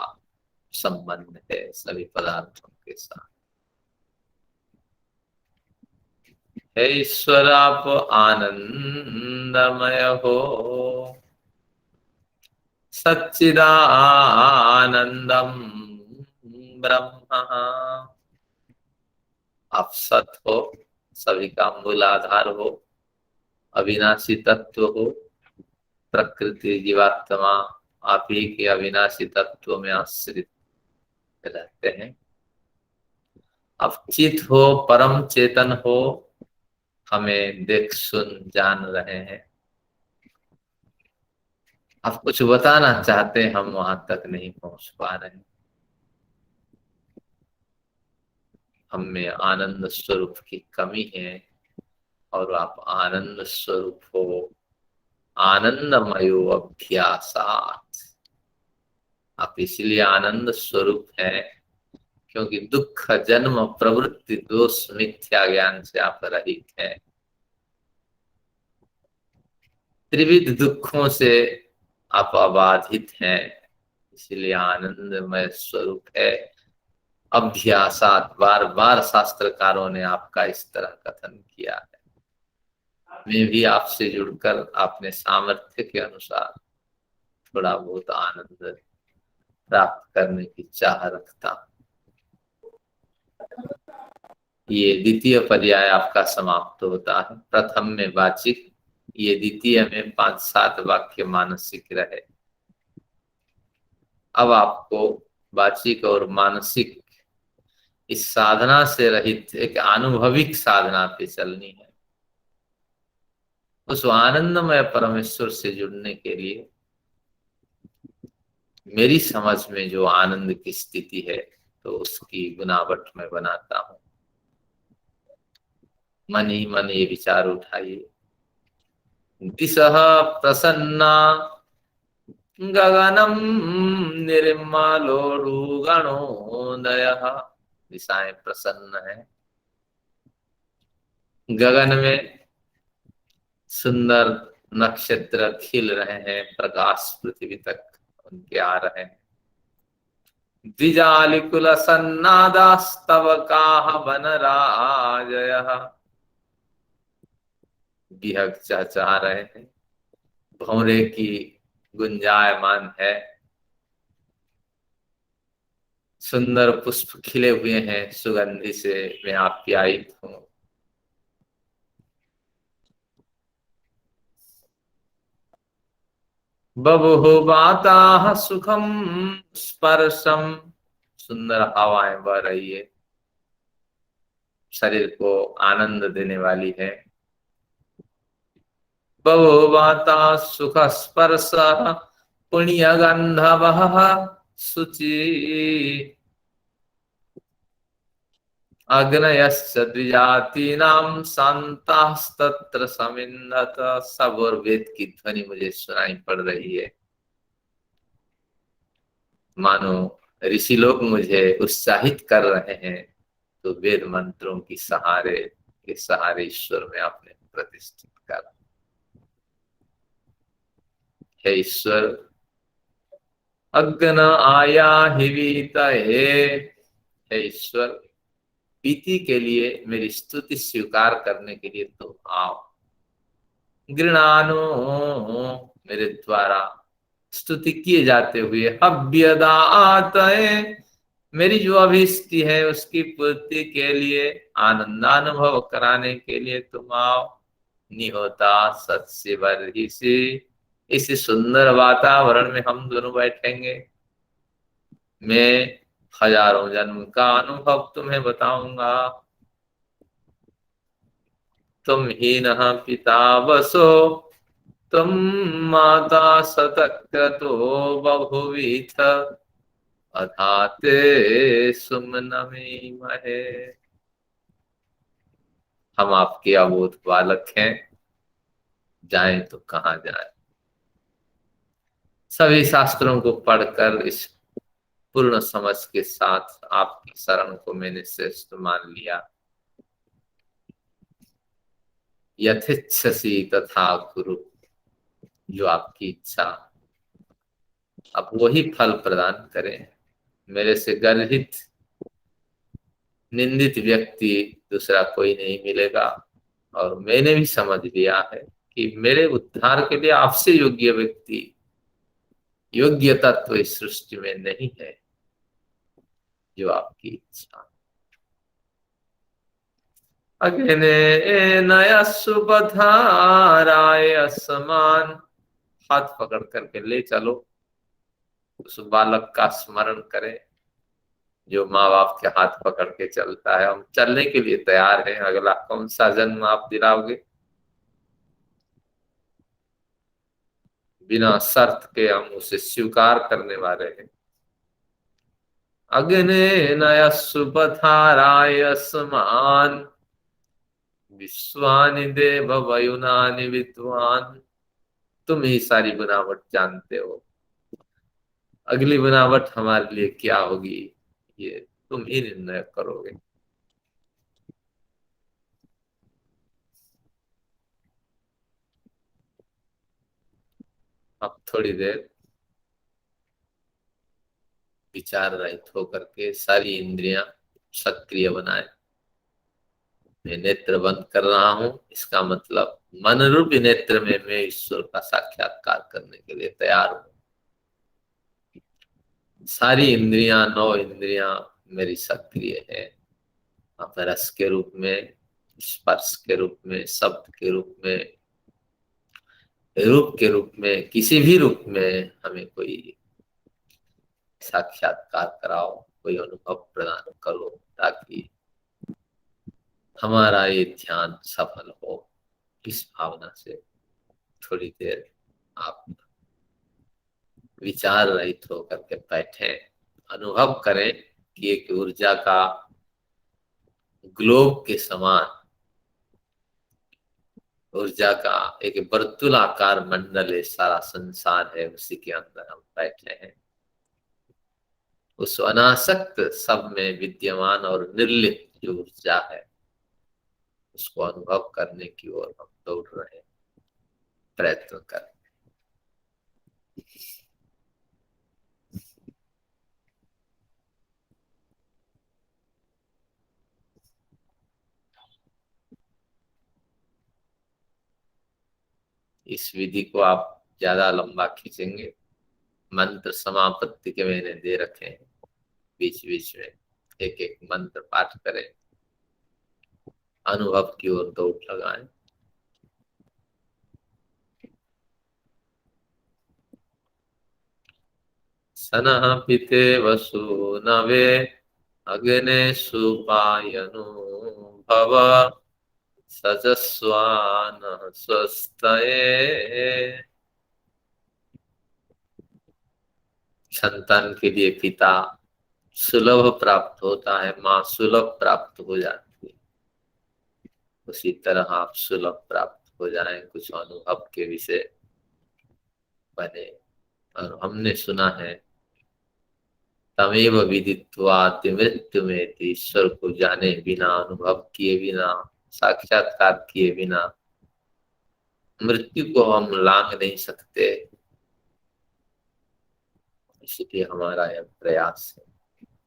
संबंध है सभी पदार्थों के साथ। हे ईश्वर आप आनंदमय हो, सच्चिदानंदम ब्रह्म। आप सत हो, सभी का मूल आधार हो, अविनाशी तत्व हो। प्रकृति जीवात्मा आप ही के अविनाशी तत्व में आश्रित रहते हैं। आप चित हो, परम चेतन हो, हमें देख सुन जान रहे हैं। आप कुछ बताना चाहते हैं, हम वहां तक नहीं पहुंच पा रहे हैं। हम में आनंद स्वरूप की कमी है और आप आनंद स्वरूप हो, आनंदमयो अभ्यासात। आप इसलिए आनंद स्वरूप हैं क्योंकि दुख जन्म प्रवृत्ति दोष मिथ्या ज्ञान से आप रहित हैं। त्रिविध दुखों से आप अबाधित हैं, इसलिए आनंदमय स्वरूप है। अभ्यासात, बार बार शास्त्रकारों ने आपका इस तरह कथन किया है। मैं भी आपसे जुड़कर अपने सामर्थ्य के अनुसार थोड़ा बहुत आनंद प्राप्त करने की चाह रखता हूं। ये द्वितीय पर्याय आपका समाप्त होता है। प्रथम में वाचिक, ये द्वितीय में 5-7 वाक्य मानसिक रहे। अब आपको वाचिक और मानसिक इस साधना से रहित एक अनुभविक साधना पे चलनी है। उस आनंदमय परमेश्वर से जुड़ने के लिए मेरी समझ में जो आनंद की स्थिति है तो उसकी बनावट मैं बनाता हूँ। मन ही मन ये विचार उठाइए। दिशः प्रसन्ना गगनम निर्मलोड़ु गणोदयः। दिशाएं प्रसन्न है, गगन में सुंदर नक्षत्र खिल रहे हैं, प्रकाश पृथ्वी तक उनके आ रहे हैं। द्विजालिकुल सन्नादास्तवकाः वनराजयः। बिहक चहचहा रहे हैं, भौरे की गुंजायमान है, सुंदर पुष्प खिले हुए हैं, सुगंधि से मैं आप्यायित हूँ। बभुः वाताः सुखम स्पर्शम। सुंदर हवाएं बह रही है, शरीर को आनंद देने वाली है। बभुः वाता सुख स्पर्श पुण्य गंधवः शुचि। अग्नयश्च द्विजातीनां शान्तास्तत्र समिन्धत। सब और वेद की ध्वनि मुझे सुनाई पड़ रही है, मानो ऋषि लोग मुझे उत्साहित कर रहे हैं। तो वेद मंत्रों की सहारे के सहारे ईश्वर में आपने प्रतिष्ठित कर। हे ईश्वर, अग्न आया हिवीत हे ईश्वर, प्रीति के लिए मेरी स्तुति स्वीकार करने के लिए तुम आओ। गृणानो, मेरे द्वारा स्तुति किए जाते हुए हव्यदातये, मेरी जो अभिष्टि है उसकी पूर्ति के लिए, आनंदानुभव कराने के लिए तुम आओ। निहोता सत्स्य वर्हिषि, इस सुंदर वातावरण में हम दोनों बैठेंगे। मैं हजारों जन्म का अनुभव तुम्हें बताऊंगा। तुम ही न पिता वसो, तुम माता सतक्रतो बभुवीथ, अधाते सुमनमी महे। हम आपके अबोध बालक हैं, जाएं तो कहाँ जाएं। सभी शास्त्रों को पढ़कर इस पूर्ण समझ के साथ आपकी शरण को मैंने श्रेष्ठ मान लिया। यथेच्छसि तथा कुरु, जो आपकी इच्छा, अब वही फल प्रदान करें। मेरे से गर्वित निंदित व्यक्ति दूसरा कोई नहीं मिलेगा। और मैंने भी समझ लिया है कि मेरे उद्धार के लिए आपसे योग्य व्यक्ति, योग्य तत्व इस सृष्टि में नहीं है। जो आपकी इच्छा। अग्ने नया सुबधाराय समान, हाथ पकड़ करके ले चलो। उस बालक का स्मरण करें जो माँ बाप के हाथ पकड़ के चलता है। हम चलने के लिए तैयार हैं। अगला कौन सा जन्म आप दिलाओगे? बिना शर्त के हम उसे स्वीकार करने वाले हैं। अग्ने नया सुबधाराय समान, विश्वानि देव वयुनानि विद्वान। तुम ही सारी बनावट जानते हो। अगली बनावट हमारे लिए क्या होगी ये तुम ही निर्णय करोगे। अब थोड़ी देर विचार रहित होकर के सारी इंद्रियां सक्रिय बनाए। मैं नेत्र बंद कर रहा हूं, इसका मतलब मन रूपी नेत्र में मैं ईश्वर का साक्षात्कार करने के लिए तैयार हूं। सारी इंद्रियां, 9 इंद्रियां मेरी सक्रिय है। अब रस के रूप में, स्पर्श के रूप में, शब्द के रूप में, रूप के रूप में, किसी भी रूप में हमें कोई साक्षात्कार कराओ, कोई अनुभव प्रदान करो, ताकि हमारा ये ध्यान सफल हो। इस भावना से थोड़ी देर आप विचार रहित होकर के बैठे, अनुभव करें कि एक ऊर्जा का ग्लोब के समान, ऊर्जा का एक वर्तुलाकार मंडल है, सारा संसार है, उसी के अंदर हम बैठे हैं। उस अनासक्त सब में विद्यमान और निर्लिप्त जो ऊर्जा है, उसको अनुभव करने की ओर हम दौड़ रहे हैं, प्रयत्न कर रहे हैं। इस विधि को आप ज्यादा लंबा खींचेंगे, मंत्र समापत्ति के मैंने दे रखे हैं, बीच बीच में एक एक मंत्र पाठ करें, अनुभव की ओर दौड़ लगाएं। सनः पिते वसुनवे अग्ने सुपायनु भव सजस्वान स्वस्तये। संतान के लिए पिता सुलभ प्राप्त होता है, माँ सुलभ प्राप्त हो जाती है, उसी तरह आप सुलभ प्राप्त हो जाएं, कुछ अनुभव के विषय बने। और हमने सुना है, तमेव विदित्वा मृत्युमेति, ईश्वर को जाने बिना, अनुभव किए बिना, साक्षात्कार किए बिना मृत्यु को हम लांघ नहीं सकते। इसलिए हमारा यह प्रयास है,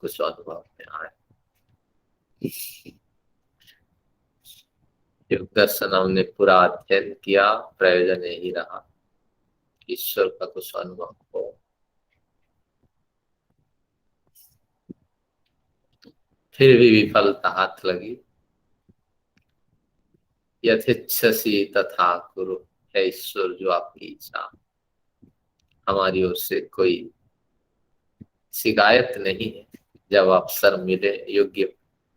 कुछ अनुभव में आए। योग दर्शन हमने पूरा अध्ययन किया, प्रयोजन यही रहा, ईश्वर का कुछ अनुभव हो। फिर भी विफलता हाथ लगी। यथेच्छसि तथा कुरु, है ईश्वर जो आपकी इच्छा। हमारी ओर से कोई शिकायत नहीं है। जब अवसर मिले,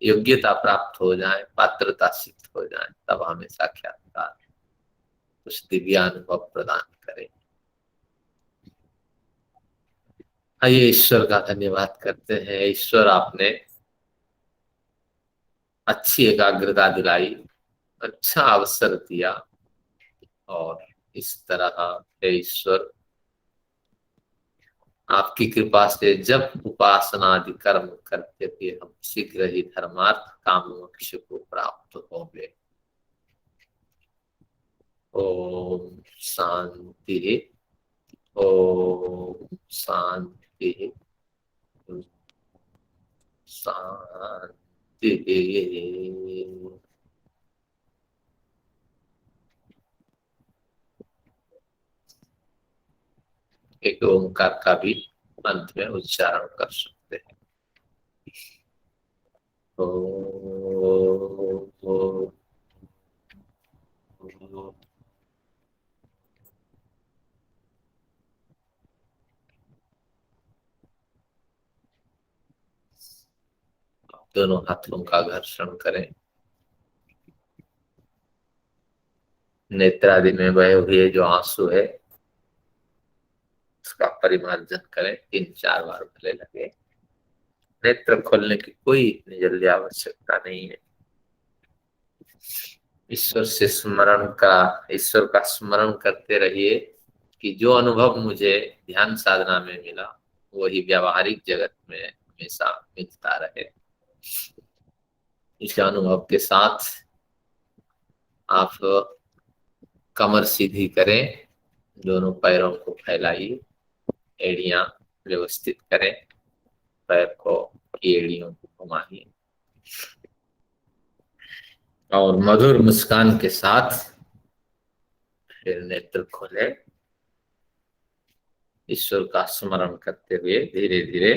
योग्यता प्राप्त हो जाए, पात्रता सिद्ध हो जाए, तब हमें साक्षात्कार कुछ दिव्यानुभव प्रदान करें। आइए ईश्वर का धन्यवाद करते हैं। ईश्वर, आपने अच्छी एकाग्रता दिलाई, अच्छा अवसर दिया, और इस तरह हे ईश्वर, आपकी कृपा से जब उपासना आदि कर्म करते हुए हम शीघ्र ही धर्मार्थ काम मोक्ष को प्राप्त होंगे। ओम शांति, ओम शांति, शांति। एक ओंकार का भी अंत में उच्चारण कर सकते हैं। दोनों हाथों का घर्षण करें, नेत्रादि में बहे हुए जो आंसू है उसका परिमार्जन करें, 3-4 बार भले लगे। नेत्र खोलने की कोई इतनी जल्दी आवश्यकता नहीं है। ईश्वर से स्मरण का, ईश्वर का स्मरण करते रहिए कि जो अनुभव मुझे ध्यान साधना में मिला वही व्यावहारिक जगत में हमेशा मिलता रहे। इस अनुभव के साथ आप कमर सीधी करें, दोनों पैरों को फैलाइए, एड़ियां व्यवस्थित करें, पैर को एड़ियों को घुमाइए और मधुर मुस्कान के साथ फिर नेत्र खोले। ईश्वर का स्मरण करते हुए धीरे धीरे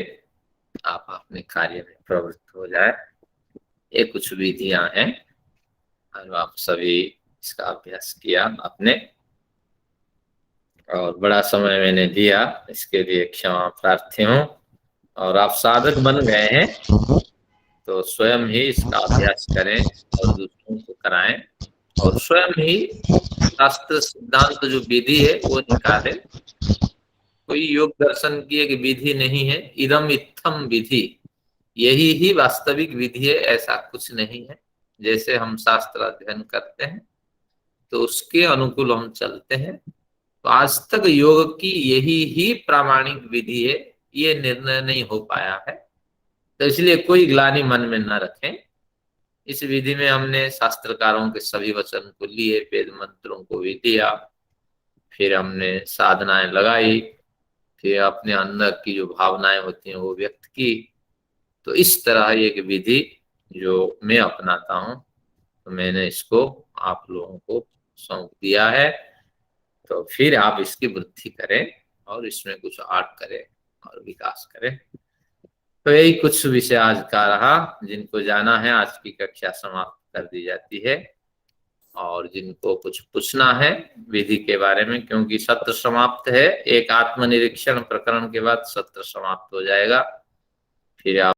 आप अपने कार्य में प्रवृत्त हो जाए। ये कुछ विधियां हैं और आप सभी इसका अभ्यास किया आपने, और बड़ा समय मैंने दिया, इसके लिए क्षमा प्रार्थी हूँ। और आप साधक बन गए हैं तो स्वयं ही इसका अभ्यास करें और दूसरों को कराएं, और स्वयं ही शास्त्र सिद्धांत जो विधि है वो निकालें कोई योग दर्शन की एक विधि नहीं है। इदम इत्थम विधि, यही ही वास्तविक विधि है, ऐसा कुछ नहीं है। जैसे हम शास्त्र अध्ययन करते हैं तो उसके अनुकूल हम चलते हैं। तो आज तक योग की यही ही प्रामाणिक विधि है, ये निर्णय नहीं हो पाया है। तो इसलिए कोई ग्लानि मन में न रखें। इस विधि में हमने शास्त्रकारों के सभी वचन को लिए, वेद मंत्रों को भी दिया, फिर हमने साधनाएं लगाई, फिर अपने अंदर की जो भावनाएं होती हैं वो व्यक्त की। तो इस तरह एक विधि जो मैं अपनाता हूं, तो मैंने इसको आप लोगों को सौंप दिया है। तो फिर आप इसकी वृद्धि करें और इसमें कुछ आर्ट करें और विकास करें। तो यही कुछ विषय आज का रहा। जिनको जाना है आज की कक्षा समाप्त कर दी जाती है, और जिनको कुछ पूछना है विधि के बारे में, क्योंकि सत्र समाप्त है, एक आत्मनिरीक्षण प्रकरण के बाद सत्र समाप्त हो जाएगा। फिर आप